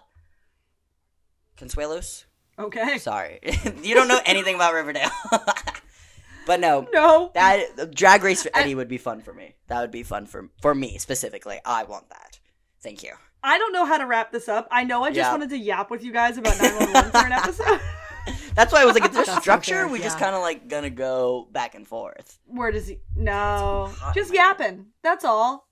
Consuelos? Okay. Sorry. You don't know anything about Riverdale. But no. No. That Drag Race for Eddie would be fun for me. That would be fun for me specifically. I want that. Thank you. I don't know how to wrap this up. I know I just Yeah. wanted to yap with you guys about 911 for an episode. That's why I was like, is there That's structure? fair, We just yeah. kind of like gonna go back and forth. Where does he? No. hot Just in my yapping. That's all.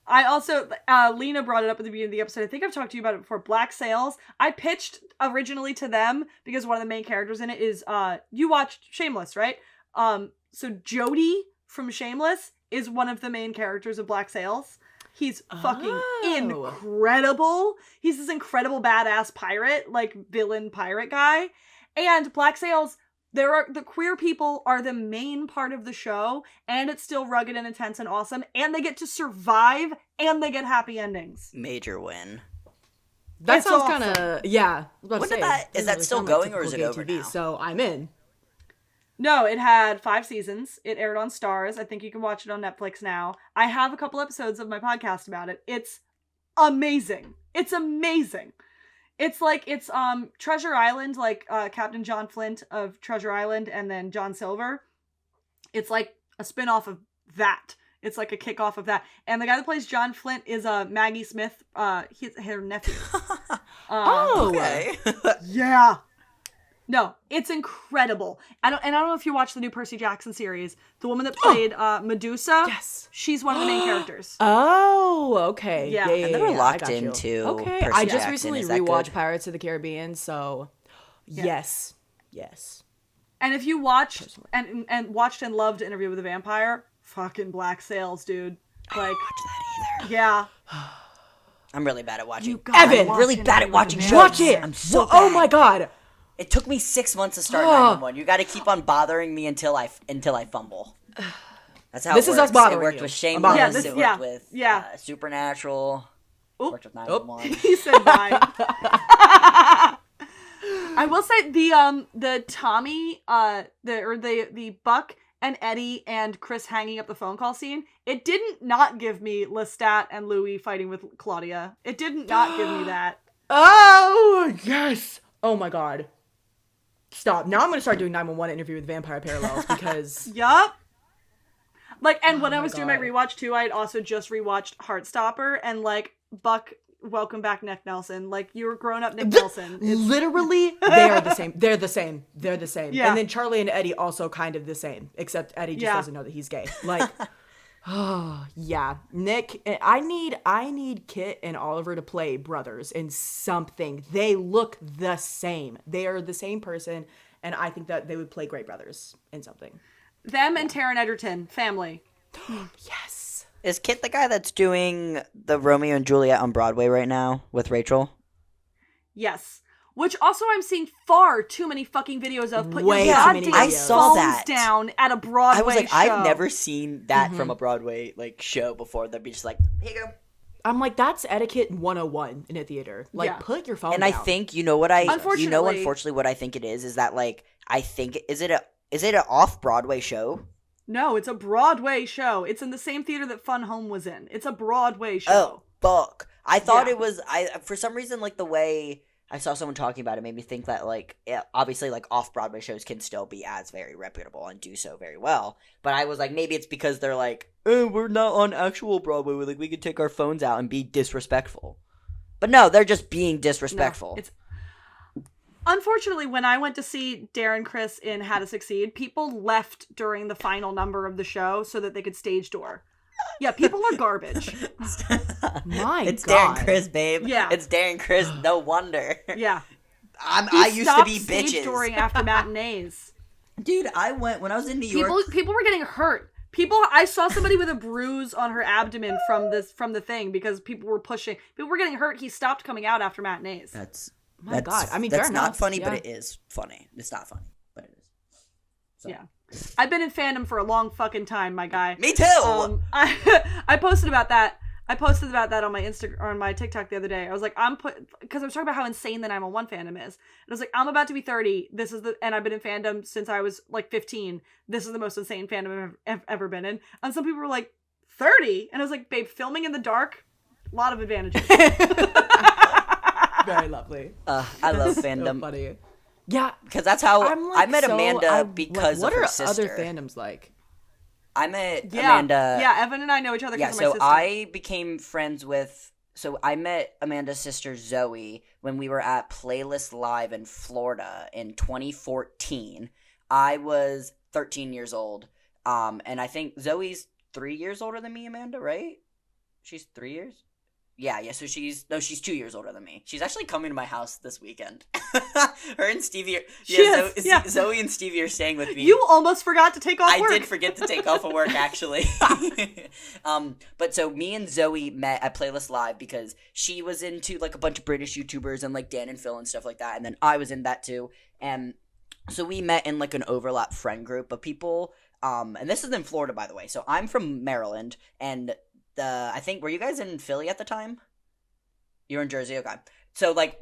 I also, Lena brought it up at the beginning of the episode. I think I've talked to you about it before. Black Sails. I pitched originally to them because one of the main characters in it is, you watched Shameless, right? So Jody from Shameless is one of the main characters of Black Sails. He's fucking incredible. He's this incredible badass pirate, like villain pirate guy. And Black Sails, the queer people are the main part of the show, and it's still rugged and intense and awesome, and they get to survive, and they get happy endings. Major win. That It's sounds awful. kind of, yeah. I was about to When say, did that- is doesn't that really still sound like going, or is typical it gay over TV, now? So I'm in. No, it had 5 seasons. It aired on Stars. I think you can watch it on Netflix now. I have a couple episodes of my podcast about it. It's amazing. It's amazing. It's like it's Treasure Island, like Captain John Flint of Treasure Island, and then John Silver. It's like a spin-off of that. It's like a kickoff of that. And the guy that plays John Flint is Maggie Smith, her nephew. Okay. Yeah. No, it's incredible. I don't know if you watched the new Percy Jackson series. The woman that played Medusa. Yes. She's one of the main characters. Oh, okay. Yeah. I never I locked got you. into Okay, Percy I just Jackson. recently Is that rewatched good? Pirates of the Caribbean, so yes. And if you watched and watched and loved Interview with a Vampire, fucking Black Sails, dude. Like, Watch that either. yeah. I'm really bad at watching. You gotta Evan, watch really Interview bad at with a watching Vampire. Watch it. I'm so Well, oh bad. my god. It took me 6 months to start 911. You got to keep on bothering me until I fumble. That's how This it is works. us bothering It worked you. with I'm Shameless. bothering Yeah, you. this- It yeah, worked with yeah. Supernatural. Oop. Worked with 911. He said bye. I will say the Tommy the Buck and Eddie and Chris hanging up the phone call scene, it didn't not give me Lestat and Louis fighting with Claudia. It didn't not give me that. Oh, yes. Oh my god. Stop. Now I'm going to start doing 911 Interview with Vampire parallels because Yup. Like, and when I my was doing my God. rewatch too, I had also just rewatched Heartstopper, and like Buck, welcome back Nick Nelson. Like, you were grown up Nick Nelson. It's- literally they are the same. They're the same. They're the same. Yeah. And then Charlie and Eddie also kind of the same, except Eddie just Yeah. doesn't know that he's gay. Like, oh yeah, Nick. I need Kit and Oliver to play brothers in something. They look the same. They are the same person, and I think that they would play great brothers in something. them and Taron Egerton, family. Yes. Is Kit the guy that's doing the Romeo and Juliet on Broadway right now with Rachel? Yes. Which also I'm seeing far too many fucking videos of. Put Way your too many goddamn videos. I saw phones that. down at a Broadway I was like, show. I've never seen that from a Broadway like show before. They'd be just like, here you go. I'm like, that's etiquette 101 in a theater. Like, Yeah. put your phone And down. I think unfortunately Unfortunately- what I think it is that like I think is it an off Broadway show? No, it's a Broadway show. It's in the same theater that Fun Home was in. It's a Broadway show. Oh, fuck. I thought Yeah. it was for some reason like the way I saw someone talking about it made me think that like obviously like off Broadway shows can still be as very reputable and do so very well. But I was like maybe it's because they're like, we're not on actual Broadway. We're like we could take our phones out and be disrespectful. But no, they're just being disrespectful. No, it's unfortunately, when I went to see Darren Criss in How to Succeed, people left during the final number of the show so that they could stage door. Yeah, people are garbage. My it's God. Darren Criss, babe. Yeah. It's Darren Criss. No wonder. Yeah. I used to Stopped be stage bitches. dooring after matinees. Dude, I went when I was in New York. People were getting hurt. I saw somebody with a bruise on her abdomen from the thing because people were pushing. People were getting hurt. He stopped coming out after matinees. My God. I mean, that's fair not enough. funny, Yeah. but it is funny. It's not funny, but it is. So. Yeah. I've been in fandom for a long fucking time, my guy. Me too. I posted about that. I posted about that on my Instagram or on my TikTok the other day. I was like, because I was talking about how insane the 911 fandom is. And I was like, I'm about to be 30. And I've been in fandom since I was like 15. This is the most insane fandom I've ever been in. And some people were like, 30? And I was like, babe, filming in the dark, a lot of advantages. Very lovely. I love So fandom funny. Yeah. because that's how I'm like, I met Amanda because what of her are sister. other fandoms like? I met Yeah. Amanda. Yeah, Evan and I know each other Yeah, because of my so sister. I became friends with. So I met Amanda's sister Zoe when we were at Playlist Live in Florida in 2014. I was 13 years old, and I think Zoe's 3 years older than me. Amanda, right? She's 3 years. Yeah. So she's 2 years older than me. She's actually coming to my house this weekend. Her and Stevie. Zoe and Stevie are staying with me. You almost forgot to take off work. I did forget to take off of work, actually. But so me and Zoe met at Playlist Live because she was into like a bunch of British YouTubers and like Dan and Phil and stuff like that, and then I was in that too. And so we met in like an overlap friend group of people. And this is in Florida, by the way. So I'm from Maryland, and I think were you guys in Philly at the time? You were in Jersey, okay. So, like,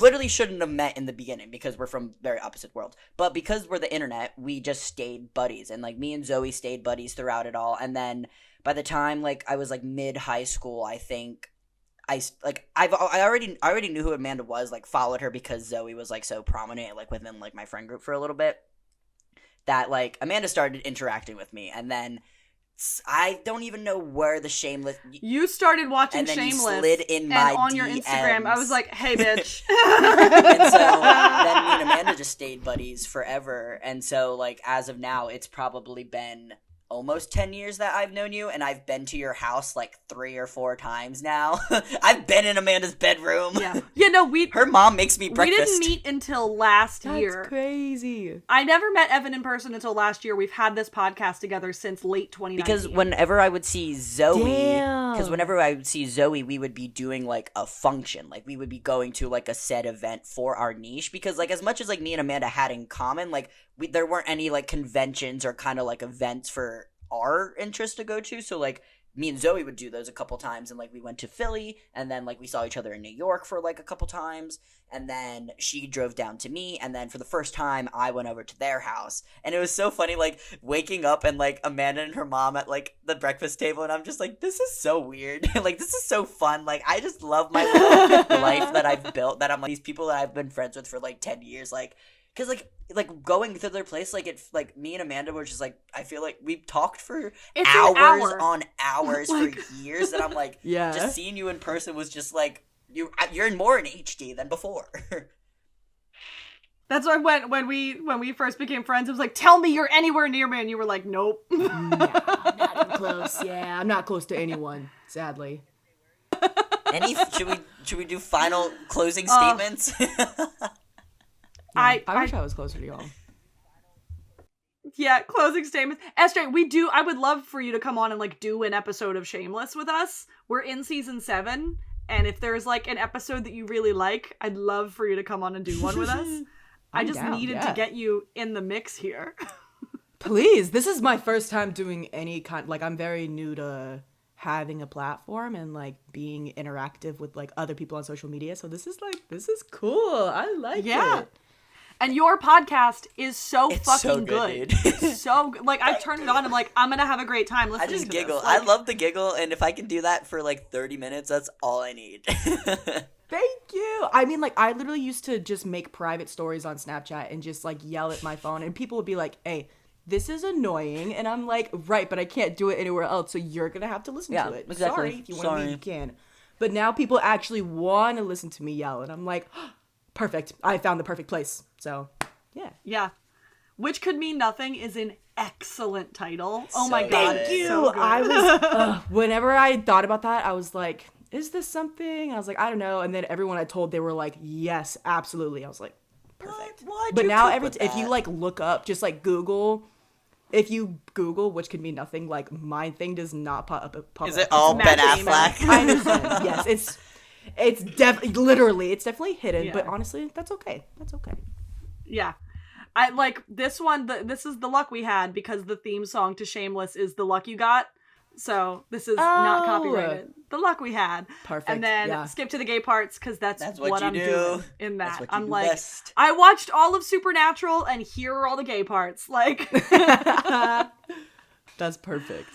literally shouldn't have met in the beginning because we're from very opposite worlds. But because we're the internet, we just stayed buddies. And, like, me and Zoe stayed buddies throughout it all. And then by the time, like, I was, like, mid-high school, I think I already knew who Amanda was, like, followed her because Zoe was, like, so prominent, like, within, like, my friend group for a little bit, that, like, Amanda started interacting with me. And then I don't even know where the Shameless... You started watching and then Shameless. You slid in my and on DMs. your Instagram, I was like, hey, bitch. And so then me and Amanda just stayed buddies forever. And so, like, as of now, it's probably been almost 10 years that I've known you, and I've been to your house, like, 3 or 4 times now. I've been in Amanda's bedroom. Yeah. Yeah, no, Her mom makes me breakfast. We didn't meet until last year. That's crazy. I never met Evan in person until last year. We've had this podcast together since late 2019. Because whenever I would see Zoe, we would be doing, like, a function. Like, we would be going to, like, a set event for our niche. Because, like, as much as, like, me and Amanda had in common, like, there weren't any, like, conventions or kind of, like, events for our interest to go to. So, like, me and Zoe would do those a couple times, and, like, we went to Philly, and then, like, we saw each other in New York for, like, a couple times, and then she drove down to me, and then for the first time, I went over to their house, and it was so funny, like, waking up and, like, Amanda and her mom at, like, the breakfast table, and I'm just like, this is so weird. Like, this is so fun. Like, I just love my little life that I've built, that I'm, like, these people that I've been friends with for, like, 10 years, like, because, like going to their place, like, it, like, me and Amanda were just, like, I feel like we've talked for hours on hours like, for years, and I'm, like, yeah. Just seeing you in person was just, like, you're more in HD than before. That's why when we first became friends, it was like, tell me you're anywhere near me, and you were like, nope. No, I'm not even close. Yeah, I'm not close to anyone, sadly. Should we do final closing statements? I wish I was closer to y'all. Yeah, closing statements. SJ, I would love for you to come on and, like, do an episode of Shameless with us. We're in season 7, and if there's, like, an episode that you really like, I'd love for you to come on and do one with us. I just needed to get you in the mix here. Please, this is my first time doing any kind, like, I'm very new to having a platform and, like, being interactive with, like, other people on social media, so this is cool. I like it. And your podcast is it's fucking so good. Dude. It's so good. Like, I turn it on, I'm like, I'm gonna have a great time listening to this. I just giggle. Like, I love the giggle, and if I can do that for, like, 30 minutes, that's all I need. Thank you. I mean, like, I literally used to just make private stories on Snapchat and just, like, yell at my phone, and people would be like, hey, this is annoying, and I'm like, right, but I can't do it anywhere else, so you're gonna have to listen to it. Exactly. Sorry, if you want to, you can. But now people actually want to listen to me yell, and I'm like, oh, perfect. I found the perfect place. So, yeah. Yeah. Which Could Mean Nothing is an excellent title. Oh my So god. good. Thank you. So good. I was, whenever I thought about that, I was like, is this something? I was like, I don't know. And then everyone I told, they were like, yes, absolutely. I was like, perfect. But now if you, like, look up, just, like, Google, if you Google Which Could Mean Nothing, like, my thing does not pop up. Is it all Ben Matching Affleck? I understand. Yes, it's definitely hidden, Yeah. but honestly, that's okay. That's okay. Yeah. I like this one. This is The Luck We Had, because the theme song to Shameless is The Luck You Got. So this is not copyrighted. The Luck We Had. Perfect. And then skip to the gay parts, because that's what I'm doing in that. That's what you I'm do like, best. I watched all of Supernatural, and here are all the gay parts. Like, That's perfect.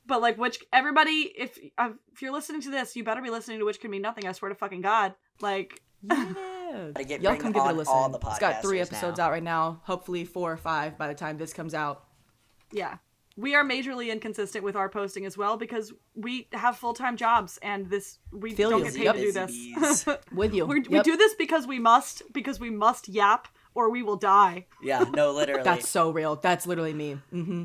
but like, everybody, if you're listening to this, you better be listening to Which Could Mean Nothing. I swear to fucking God. Like, Yeah. Get Y'all bring come give it a on listen. all the It's got 3 podcasters episodes now. out right now. Hopefully 4 or 5 by the time this comes out. yeah. We are majorly inconsistent with our posting as well, because we have full-time jobs, and we Feel don't you. get paid Yep. to do this. Busy bees. With you. We Yep. do this because we must yap, or we will die. Yeah, no, literally. That's so real. That's literally me. Mm-hmm.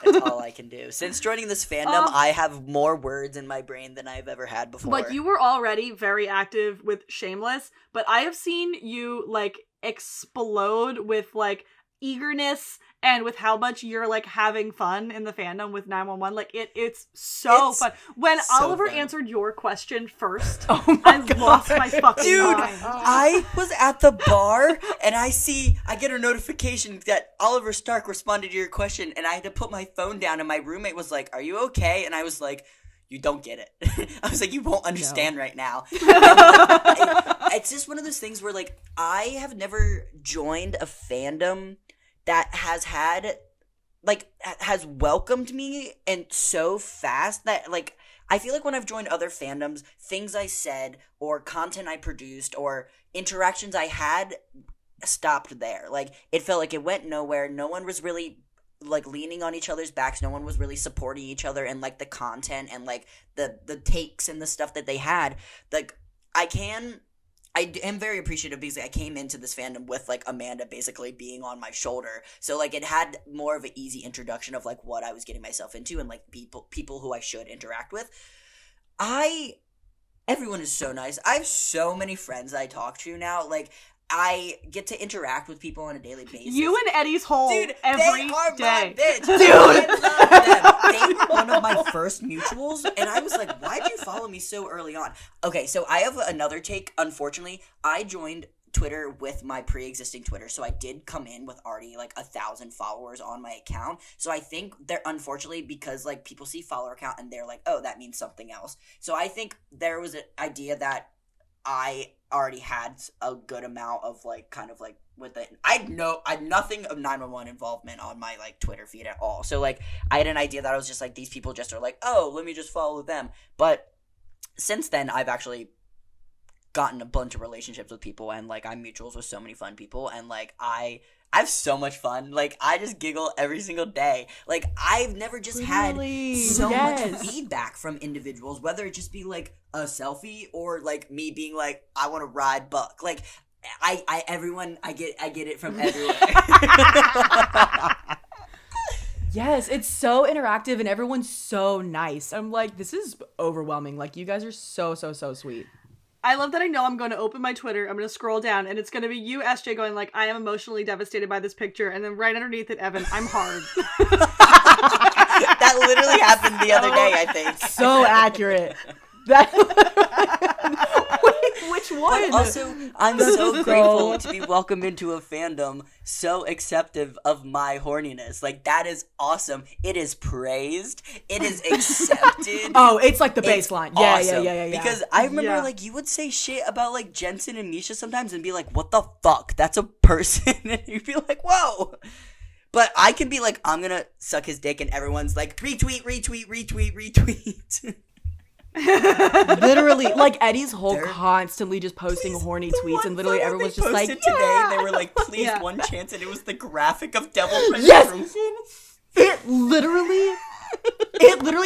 That's all I can do. Since joining this fandom, I have more words in my brain than I've ever had before. Like, you were already very active with Shameless, but I have seen you, like, explode with, like, eagerness and with how much you're, like, having fun in the fandom with 911. Like, it's so fun. When so Oliver fun. answered your question first, Oh I my God. lost my fucking Dude, mind. I was at the bar and I get a notification that Oliver Stark responded to your question, and I had to put my phone down, and my roommate was like, "Are you okay?" And I was like, you don't get it. I was like, you won't understand right now. It's just one of those things where, like, I have never joined a fandom that has had, like, has welcomed me and so fast that, like, I feel like when I've joined other fandoms, things I said or content I produced or interactions I had stopped there. Like, it felt like it went nowhere. No one was really, like, leaning on each other's backs. No one was really supporting each other and, like, the content and, like, the takes and the stuff that they had. Like, I am very appreciative because I came into this fandom with, like, Amanda basically being on my shoulder. So, like, it had more of an easy introduction of, like, what I was getting myself into and, like, people who I should interact with. Everyone is so nice. I have so many friends I talk to now. Like, I get to interact with people on a daily basis. You and Eddie's hole Dude, every they are day. my bitch. Dude, I love them. They were one of my first mutuals, and I was like, why'd you follow me so early on? Okay, so I have another take. Unfortunately, I joined Twitter with my pre-existing Twitter, so I did come in with already, like, 1,000 followers on my account. So I think they're, unfortunately, because, like, people see follower count and they're like, oh, that means something else. So I think there was an idea that I already had a good amount of, like, kind of, like, with it. I had nothing of 911 involvement on my, like, Twitter feed at all. So, like, I had an idea that I was just like, these people just are like, oh, let me just follow them. But since then, I've actually gotten a bunch of relationships with people, and, like, I'm mutuals with so many fun people, and, like, I have so much fun. Like, I just giggle every single day. Like, I've never just had so much feedback from individuals, whether it just be, like, a selfie or, like, me being like, I want to ride Buck. Like, I get it from everywhere. Yes, it's so interactive and everyone's so nice. I'm like, this is overwhelming. Like, you guys are so sweet. I love that I know I'm going to open my Twitter, I'm going to scroll down, and it's going to be you, SJ, going like, I am emotionally devastated by this picture, and then right underneath it, Evan, I'm hard. That literally happened the other day, I think. So accurate. Wait, which one? But also, I'm so grateful to be welcomed into a fandom so acceptive of my horniness. Like, that is awesome. It is praised. It is accepted. Oh, it's like the baseline. Awesome. Yeah. Because I remember, like, you would say shit about, like, Jensen and Misha sometimes and be like, what the fuck? That's a person. And you'd be like, whoa. But I can be like, I'm gonna suck his dick, and everyone's like, retweet. Literally, like, Eddie's whole constantly just posting horny tweets, and literally everyone's just like, today they were like, please, one chance, and it was the graphic of devil penetration. Yes! It literally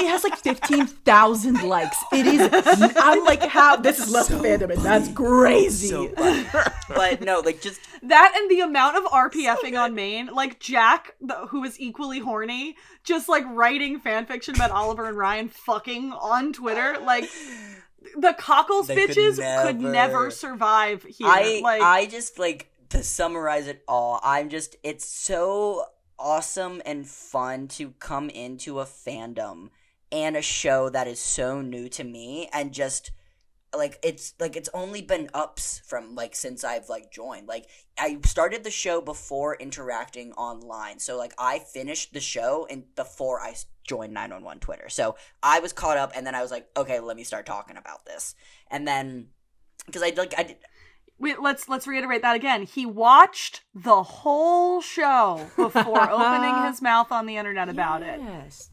has like 15,000 likes. It is. I'm like, how? This is less fandom, and that's crazy. So but no, like, just that and the amount of RPFing on main, like Jack, who is equally horny, just like writing fanfiction about Oliver and Ryan fucking on Twitter, like. The cockles bitches could never survive here. I just, like, to summarize it all, it's so awesome and fun to come into a fandom and a show that is so new to me, and just, like, it's only been ups from, like, since I've, like, joined. Like, I started the show before interacting online, so, like, I finished the show before I joined 911 Twitter, so I was caught up, and then I was like, okay, let me start talking about this. And then, because Wait, let's reiterate that again. He watched the whole show before opening his mouth on the internet about it.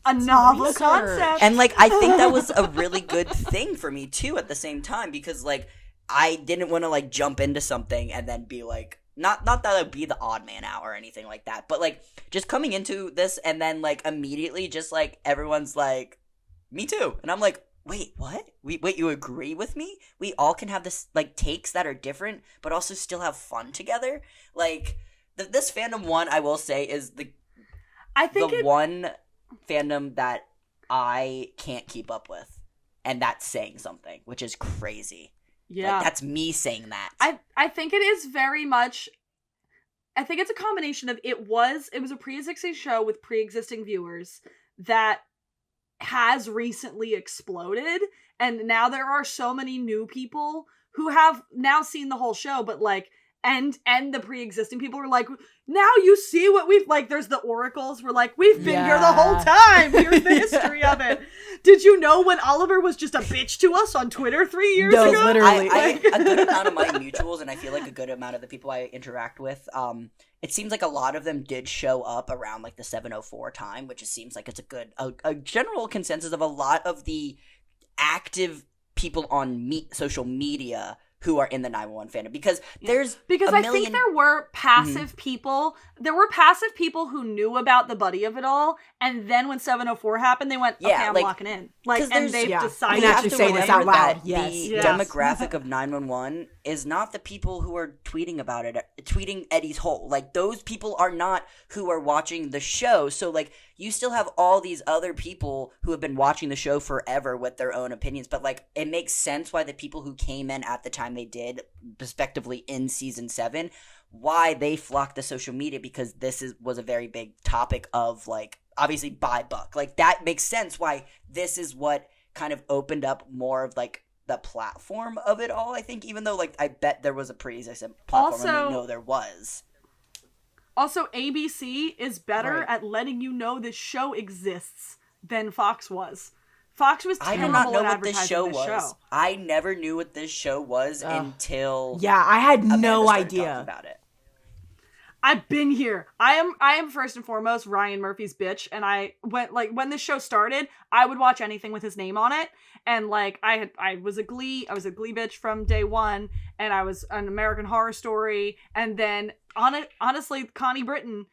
A novel concept. And, like, I think that was a really good thing for me, too, at the same time, because, like, I didn't want to, like, jump into something and then be, like, not that I'd be the odd man out or anything like that, but, like, just coming into this and then, like, immediately just, like, everyone's like, me too. And I'm like, wait, what? Wait, you agree with me? We all can have this, like, takes that are different, but also still have fun together? Like, this fandom one, I will say, is the one fandom that I can't keep up with. And that's saying something, which is crazy. Yeah. Like, that's me saying that. I think it is very much... I think it's a combination of it was a pre-existing show with pre-existing viewers that has recently exploded, and now there are so many new people who have now seen the whole show, but, like, and the pre-existing people were like, now you see what we've, like, there's the oracles, we're like, we've been here the whole time, here's the history of it. Did you know when Oliver was just a bitch to us on Twitter 3 years ago? Literally. A good amount of my mutuals, and I feel like a good amount of the people I interact with, it seems like a lot of them did show up around like the 704 time, which just seems like it's a general consensus of a lot of the active people on social media who are in the 911 fandom, because I think there were passive people. There were passive people who knew about the buddy of it all, and then when 704 happened, they went, "Okay, I'm locking in." Like, and they've decided. I can actually say this out loud. The demographic of 911 is not the people who are tweeting about it, tweeting Eddie's hole. Like, those people are not who are watching the show. So, like, you still have all these other people who have been watching the show forever with their own opinions. But, like, it makes sense why the people who came in at the time they did, respectively in season 7, why they flocked to social media, because this was a very big topic of, like, obviously by Buck. Like, that makes sense why this is what kind of opened up more of, like, the platform of it all, I think, even though, like, I bet there was a pre-existing platform, and we know there was. Also, ABC is better at letting you know this show exists than Fox was. Fox was terrible I did not know at what this show was. I never knew what this show was until I had Amanda no started idea talking about it. I've been here. I am first and foremost Ryan Murphy's bitch, and I went, like, when this show started, I would watch anything with his name on it, and, like, I was a Glee bitch from day one, and I was an American Horror Story, and then honestly, Connie Britton,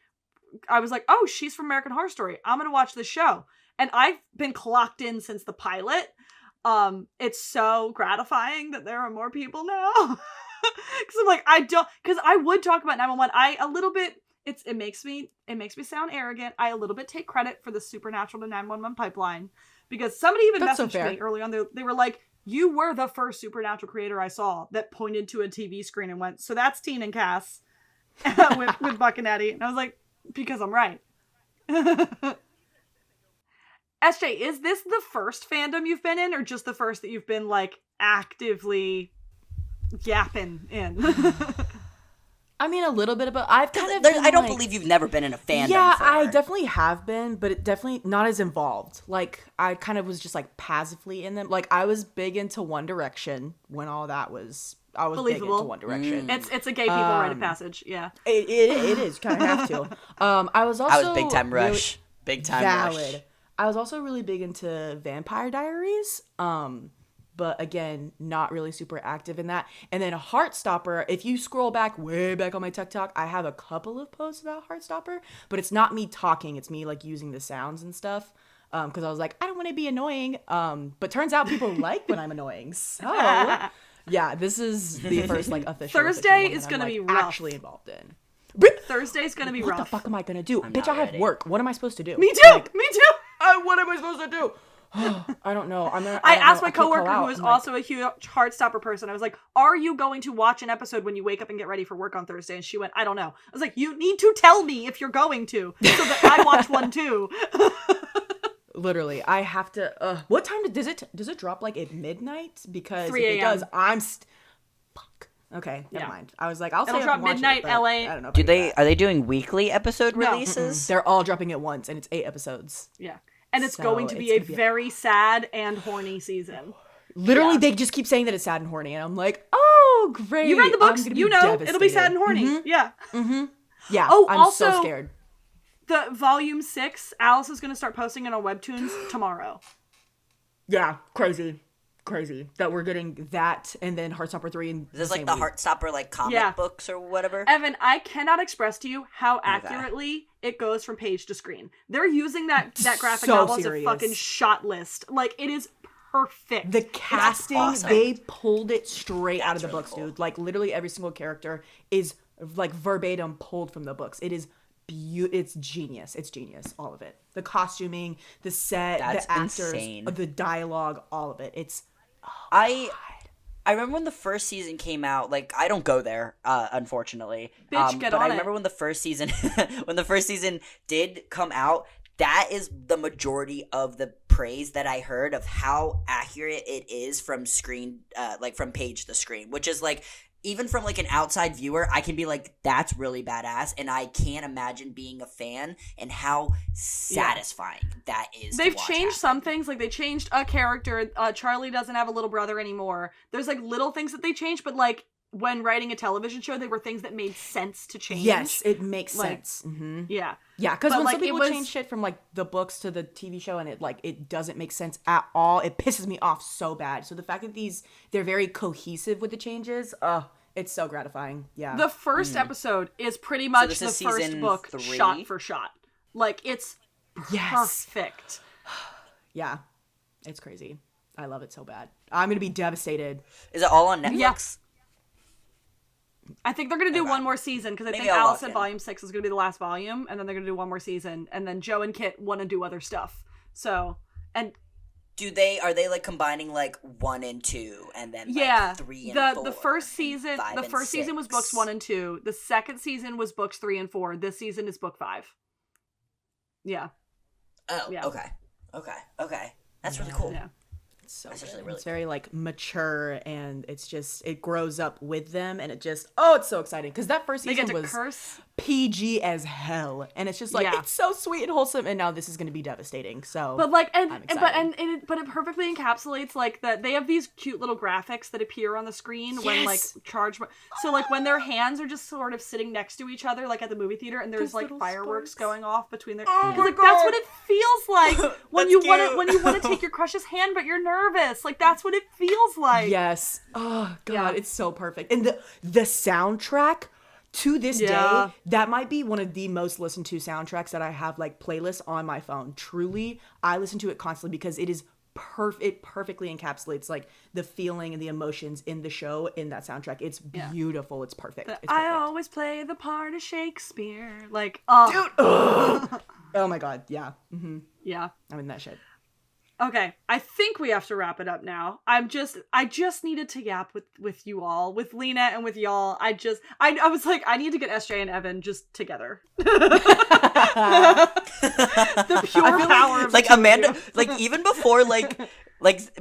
I was like, oh, she's from American Horror Story, I'm gonna watch this show, and I've been clocked in since the pilot. It's so gratifying that there are more people now. Because I'm like, because I would talk about 911. It makes me sound arrogant. I a little bit take credit for the Supernatural to 911 pipeline, because somebody even messaged me early on. They were like, you were the first Supernatural creator I saw that pointed to a TV screen and went, so that's Teen and Cass with Buck and Eddie. And I was like, because I'm right. SJ, is this the first fandom you've been in, or just the first that you've been, like, actively yapping in? I mean, a little bit about. I've kind of. I don't believe you've never been in a fandom. Yeah, I definitely have been, but it definitely not as involved. Like, I kind of was just, like, passively in them. Like, I was big into One Direction when all that was. I was believable. Big into One Direction. It's a gay people rite of passage. Yeah, it is. You kind of have to. I was big time Rush. Really big time valid. Rush. I was also really big into Vampire Diaries. But again, not really super active in that. And then Heartstopper, if you scroll way back on my TikTok, I have a couple of posts about Heartstopper, but it's not me talking, it's me, like, using the sounds and stuff. Because I was like, I don't want to be annoying. But turns out people like when I'm annoying. So yeah, this is the first, like, official Thursday one is that gonna I'm, be like, rough. actually involved in. Thursday's gonna be rough. What the fuck am I gonna do? Bitch, I have work. What am I supposed to do? Me too. Me too. What am I supposed to do? I don't know. I asked my coworker, who is also a huge Heartstopper person. I was like, "Are you going to watch an episode when you wake up and get ready for work on Thursday?" And she went, "I don't know." I was like, "You need to tell me if you're going to, so that I watch one too." Literally, I have to. What time does it drop? Like at midnight? Because 3 a.m. If it does, I'm fuck. Okay, never mind. I was like, I'll It'll drop midnight, LA. I don't know. Are they doing weekly episode releases? Mm-mm. They're all dropping at once, and it's 8 episodes. Yeah. And it's going to be a very sad and horny season. Literally, they just keep saying that it's sad and horny, and I'm like, oh, great. You read the books, you know it'll be sad and horny. Mm-hmm. Yeah. Mm-hmm. Yeah, oh, I'm also, so scared. The volume 6, Alice is going to start posting it on Webtoons tomorrow. Yeah, crazy that we're getting that, and then Heartstopper 3 in Is this like the Heartstopper, like, comic books or whatever? Evan, I cannot express to you how accurately it goes from page to screen. They're using that graphic novel as a fucking shot list. Like, it is perfect. The casting, awesome. They pulled it straight out of the books, dude. Like, literally every single character is, like, verbatim pulled from the books. It is it's genius. It's genius. All of it. The costuming, the set, the actors, the dialogue, all of it. It's I remember when the first season came out. Like, I don't go there, unfortunately. Bitch, get but on I remember when the first season, did come out. That is the majority of the praise that I heard of how accurate it is from screen, like from page to screen, which is like even from like an outside viewer, I can be like, that's really badass, and I can't imagine being a fan and how satisfying that is. They've to watch changed happen. some things, like they changed a character. Charlie doesn't have a little brother anymore. There's like little things that they changed, but like when writing a television show, they were things that made sense to change. Yes, it makes like, sense. Mm-hmm. Yeah. Yeah, because when like, some people change shit from like the books to the TV show and it doesn't make sense at all, it pisses me off so bad. So the fact that they're very cohesive with the changes, it's so gratifying. Yeah. The first episode is pretty much this the is first season book 3? shot for shot. Like it's perfect. Yeah. It's crazy. I love it so bad. I'm going to be devastated. Is it all on Netflix? Yeah. I think they're going to do one more season because I think I'll Alice lock said in. volume 6 is going to be the last volume, and then they're going to do one more season, and then Joe and Kit want to do other stuff. So, and are they like combining like 1 and 2 and then like 3 and 4? The first season, and the first season was books 1 and 2. The second season was books 3 and 4. This season is book 5. Yeah. Oh, Yeah. Okay. That's really cool. Yeah. So That's actually good. really It's very like mature, and it grows up with them, and it's so exciting because that first They get season to was curse. PG as hell, and it's just like it's so sweet and wholesome, and now this is going to be devastating. So, But like, I'm excited. but it perfectly encapsulates like that. They have these cute little graphics that appear on the screen when like charged. So like when their hands are just sort of sitting next to each other, like at the movie theater, and there's like fireworks going off between their. Oh my like God. that's what it feels like when That's you cute. want to take your crush's hand, but you're nervous. Like that's what it feels like. Yes. Oh God, Yeah. it's so perfect. And the soundtrack to this day, that might be one of the most listened to soundtracks that I have like playlists on my phone. Truly, I listen to it constantly because it is it perfectly encapsulates like the feeling and the emotions in the show in that soundtrack. It's beautiful. It's perfect. It's perfect. I always play the part of Shakespeare. Like, Dude. Oh my God. Yeah. Mm-hmm. yeah. I'm in that shit. Okay, I think we have to wrap it up now. I just needed to yap with you all, with Lena and with y'all. I was like, I need to get SJ and Evan just together. The pure power of like the two of Amanda, you. like even before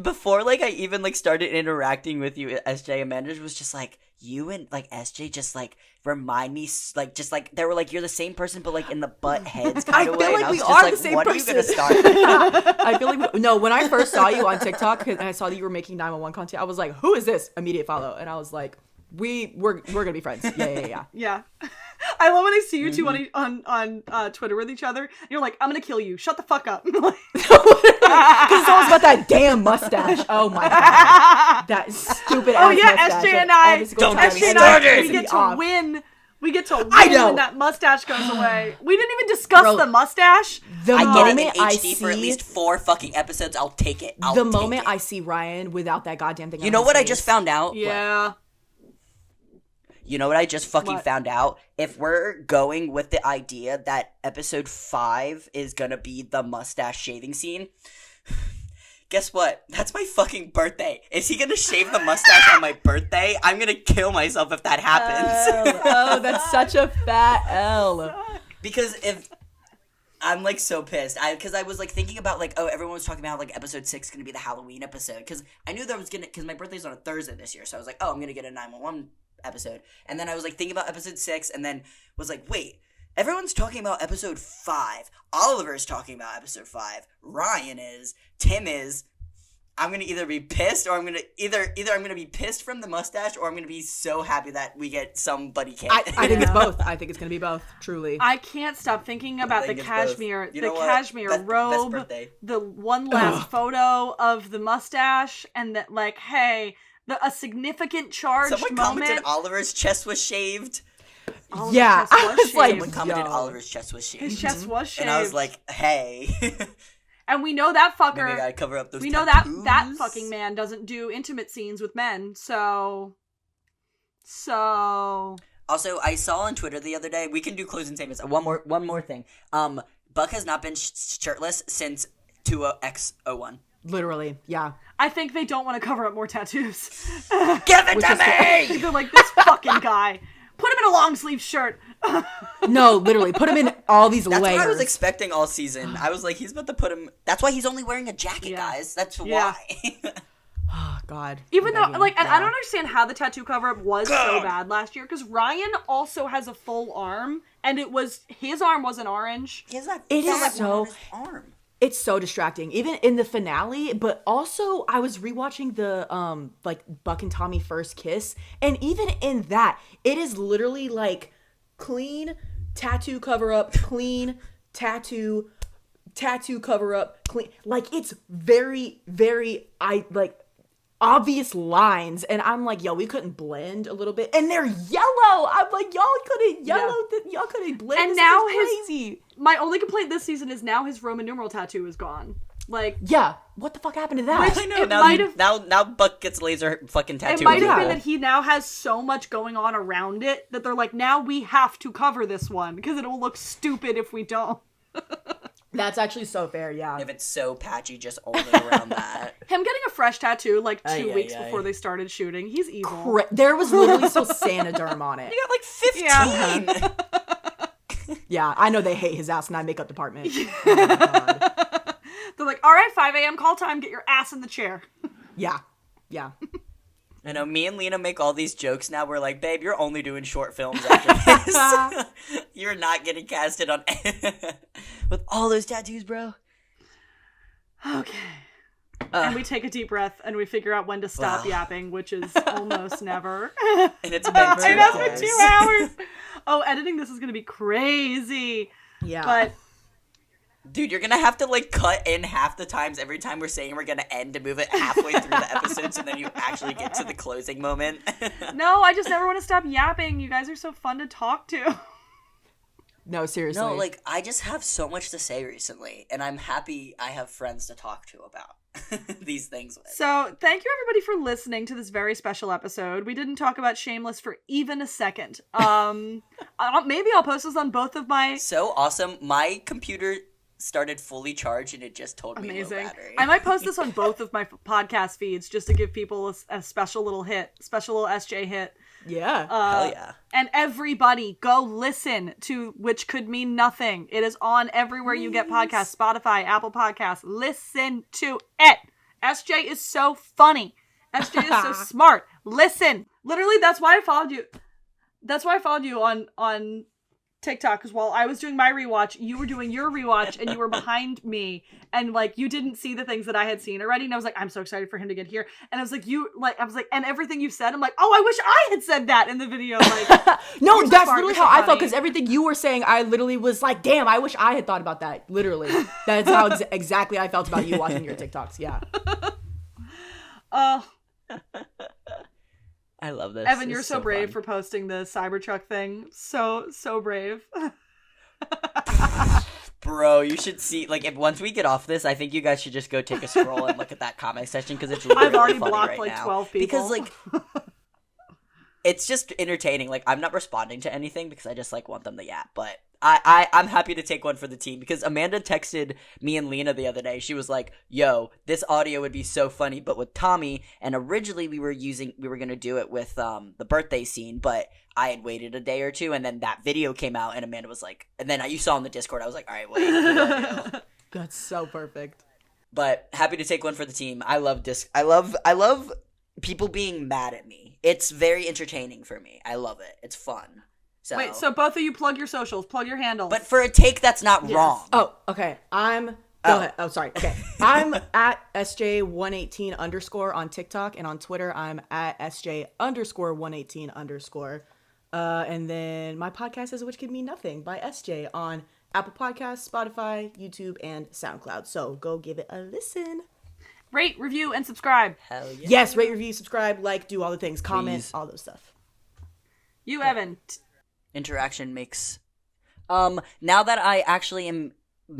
before I even like started interacting with you, SJ, Amanda was just like, you and like SJ just like remind me like just like they were like, you're the same person but like in the butt heads kind of way. feel like and I was we just are like, the same when person. are you gonna start? I feel like no. When I first saw you on TikTok and I saw that you were making 911 content, I was like, "Who is this?" Immediate follow, and I was like, "We're gonna be friends." Yeah. Yeah. I love when I see you two on Twitter with each other. And you're like, I'm gonna kill you. Shut the fuck up. Because it's always about that damn mustache. Oh my God, that stupid. Oh ass yeah, mustache. SJ and I, Every single time SJ and it I, pisses we me get to off. win. We get to win I know. when that mustache goes away. We didn't even discuss Bro, the mustache. The I get moment it in I HD for at see least 4 fucking episodes. I'll take it. the moment I see Ryan without that goddamn thing. You on know his what I face. just found out? Yeah. You know what I just fucking What? found out? If we're going with the idea that episode 5 is gonna be the mustache shaving scene, guess what? That's my fucking birthday. Is he gonna shave the mustache on my birthday? I'm gonna kill myself if that happens. Oh, that's such a fat L. Because if I'm like so pissed, because I was like thinking about like, oh, everyone was talking about like episode 6 is gonna be the Halloween episode, because I knew that I was gonna, because my birthday's on a Thursday this year, so I was like, oh, I'm gonna get a 911 episode, and then I was like thinking about episode 6, and then was like, wait, everyone's talking about episode 5. Oliver's talking about episode 5. Ryan is. Tim is. I'm gonna either be pissed or I'm gonna either I'm gonna be pissed from the mustache or I'm gonna be so happy that we get somebody kid. I think it's both. I think it's gonna be both. Truly. I can't stop thinking about the think it's cashmere, both. You the know what? cashmere Best robe, birthday. the one last photo of the mustache, and that like, hey, a significant charged Someone moment. commented Oliver's chest was shaved. Oliver's Yeah, chest I was was like, shaved. Someone commented Yo. Oliver's chest was shaved. His chest was shaved, And I was like, hey. and we know that Maybe I fucker. gotta cover up those We know that tattoos. fucking man doesn't do intimate scenes with men. So. Also, I saw on Twitter the other day, we can do closing statements. One more thing. Buck has not been shirtless since 2X01. Literally, yeah. I think they don't want to cover up more tattoos. Give it to me! They're like, this fucking guy. Put him in a long sleeve shirt. No, literally, put him in all these That's layers. what I was expecting all season. I was like, he's about to put him... That's why he's only wearing a jacket, Yeah. guys. That's Yeah. why. Oh, God. Even though, Begging. like, and I don't understand how the tattoo cover-up was so bad last year, because Ryan also has a full arm, and his arm wasn't orange. He has that It is fat one on so- his arm. It's so distracting, even in the finale. But also, I was rewatching the like Buck and Tommy first kiss, and even in that, it is literally like clean tattoo cover up, clean tattoo cover up, clean. Like it's very, very obvious lines, and I'm like, yo, we couldn't blend a little bit, and they're yellow. I'm like, y'all couldn't y'all couldn't blend. And this now is crazy. My only complaint this season is now his Roman numeral tattoo is gone. Like, Yeah, what the fuck happened to that? I know. It might have- Now Buck gets laser fucking tattoo. it might have Yeah. been that he now has so much going on around it that they're like, now we have to cover this one because it will look stupid if we don't. That's actually so fair. Yeah. If it's so patchy, just own it around that. Him getting a fresh tattoo like 2 Ay, weeks ay, ay. before they started shooting, he's evil. There was literally still Sanoderm on it. He got like 15. Yeah. Yeah, I know they hate his ass in that makeup department. Oh my God. They're like, all right, 5 a.m. call time, get your ass in the chair. Yeah. I know, me and Lena make all these jokes now. We're like, babe, you're only doing short films after this. You're not getting casted on with all those tattoos, bro. Okay. And we take a deep breath and we figure out when to stop Wow. yapping, which is almost never. And it's been 2 It has hours. been 2 hours. Oh, editing this is going to be crazy. Yeah. But Dude, you're gonna have to like cut in half the times every time we're saying we're gonna end to move it halfway through the episode so then you actually get to the closing moment. no, I just never want to stop yapping. You guys are so fun to talk to. No, seriously. No, like, I just have so much to say recently, and I'm happy I have friends to talk to about these things with. So, thank you everybody for listening to this very special episode. We didn't talk about Shameless for even a second. Maybe I'll post this on both of my So awesome. My computer started fully charged and it just told me low amazing. battery. I might post this on both of my podcast feeds just to give people a special little SJ hit. Yeah. Hell yeah. And everybody, go listen to Which Could Mean Nothing. It is on everywhere you get podcasts, Spotify, Apple Podcasts. Listen to it. SJ is so funny. SJ is so smart. Listen. Literally, that's why I followed you. That's why I followed you on TikTok, because while I was doing my rewatch, you were doing your rewatch, and you were behind me, and like you didn't see the things that I had seen already, and I was like, I'm so excited for him to get here, and I was like, and everything you said, I'm like, oh, I wish I had said that in the video, like, No, you're so that's smart, literally you're so how I felt, funny. because everything you were saying, I literally was like, damn, I wish I had thought about that. Literally. That's how exactly I felt about you watching your TikToks. Yeah. I love this. Evan, This you're is so brave fun. for posting the Cybertruck thing. So brave. Bro, you should see, like, if once we get off this, I think you guys should just go take a scroll and look at that comment section, because it's really I've already funny blocked right like now. 12 people. Because, like, it's just entertaining. Like, I'm not responding to anything because I just, like, want them to yap, but I'm happy to take one for the team, because Amanda texted me and Lena the other day. She was like, yo, this audio would be so funny, but with Tommy, and originally we were going to do it with the birthday scene, but I had waited a day or two, and then that video came out, and Amanda was like, and then you saw in the Discord, I was like, all right, wait, we gotta go. That's so perfect. But happy to take one for the team. I love people being mad at me. It's very entertaining for me. I love it. It's fun. So, Wait, so both of you plug your socials, plug your handles. but for a take that's not wrong. Oh, okay. Go ahead. Oh, sorry. Okay. I'm at SJ118_ on TikTok, and on Twitter, I'm at SJ_118_. And then my podcast is Which Could Mean Nothing by SJ on Apple Podcasts, Spotify, YouTube, and SoundCloud. So go give it a listen. Rate, review, and subscribe. Hell yeah. Yes, rate, review, subscribe, like, do all the things, comment, Please. all those stuff. You, Evan. Interaction makes now that I actually am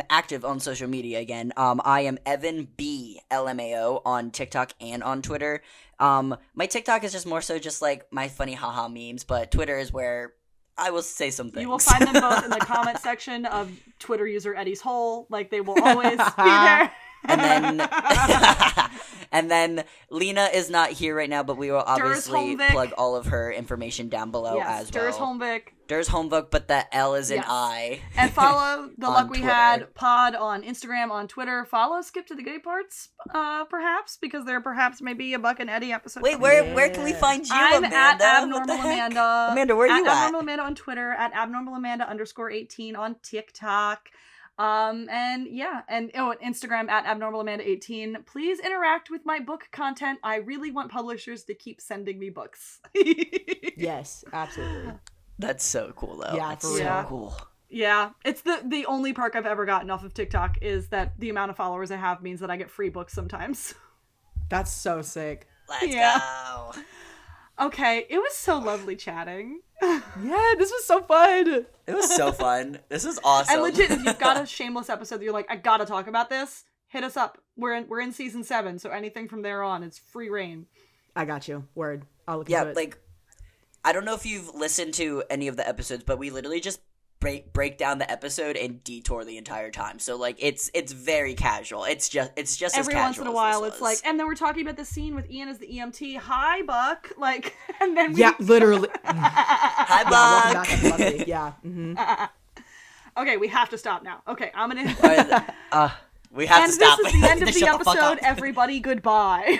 active on social media again, I am Evan B LMAO on TikTok and on Twitter. My TikTok is just more so just like my funny haha memes, but Twitter is where I will say some things. You will find them both in the comment section of Twitter user Eddie's Hole. Like, they will always be there. And then and then Lena is not here right now, but we will obviously plug all of her information down below as well. Durs Holmvik. Durs Holmvik, but the L is an I. And follow the Luck We Had pod on Instagram, on Twitter. Follow Skip to the Goody Parts, perhaps, because there perhaps may be a Buck and Eddie episode. Wait, where can we find you, I'm Amanda? at Abnormal Amanda. Amanda, where are you at? Abnormal Amanda on Twitter, at abnormalamanda_18 on TikTok. And Instagram at abnormalamanda18. Please interact with my book content. I really want publishers to keep sending me books. Yes, absolutely. That's so cool, though. Yeah, that's for so real. cool. Yeah, it's the only perk I've ever gotten off of TikTok is that the amount of followers I have means that I get free books sometimes. That's so sick. Let's go. Okay, it was so lovely chatting. Yeah, this was so fun. It was so fun. This was awesome. And legit, if you've got a shameless episode that you're like, I gotta talk about this, hit us up. We're in season 7, so anything from there on is free reign. I got you. Word. I'll look into it. Like, I don't know if you've listened to any of the episodes, but we literally just break down the episode and detour the entire time. So like it's very casual. It's just every as once in a casual while as it's like, and then we're talking about the scene with Ian as the EMT. Hi, Buck. Like, and then we... Yeah, literally. Hi, Buck. Yeah. Mm-hmm. Okay, we have to stop now. Okay, I'm gonna. We have to stop. And this is the end of Shut the fuck episode. up. Everybody, goodbye.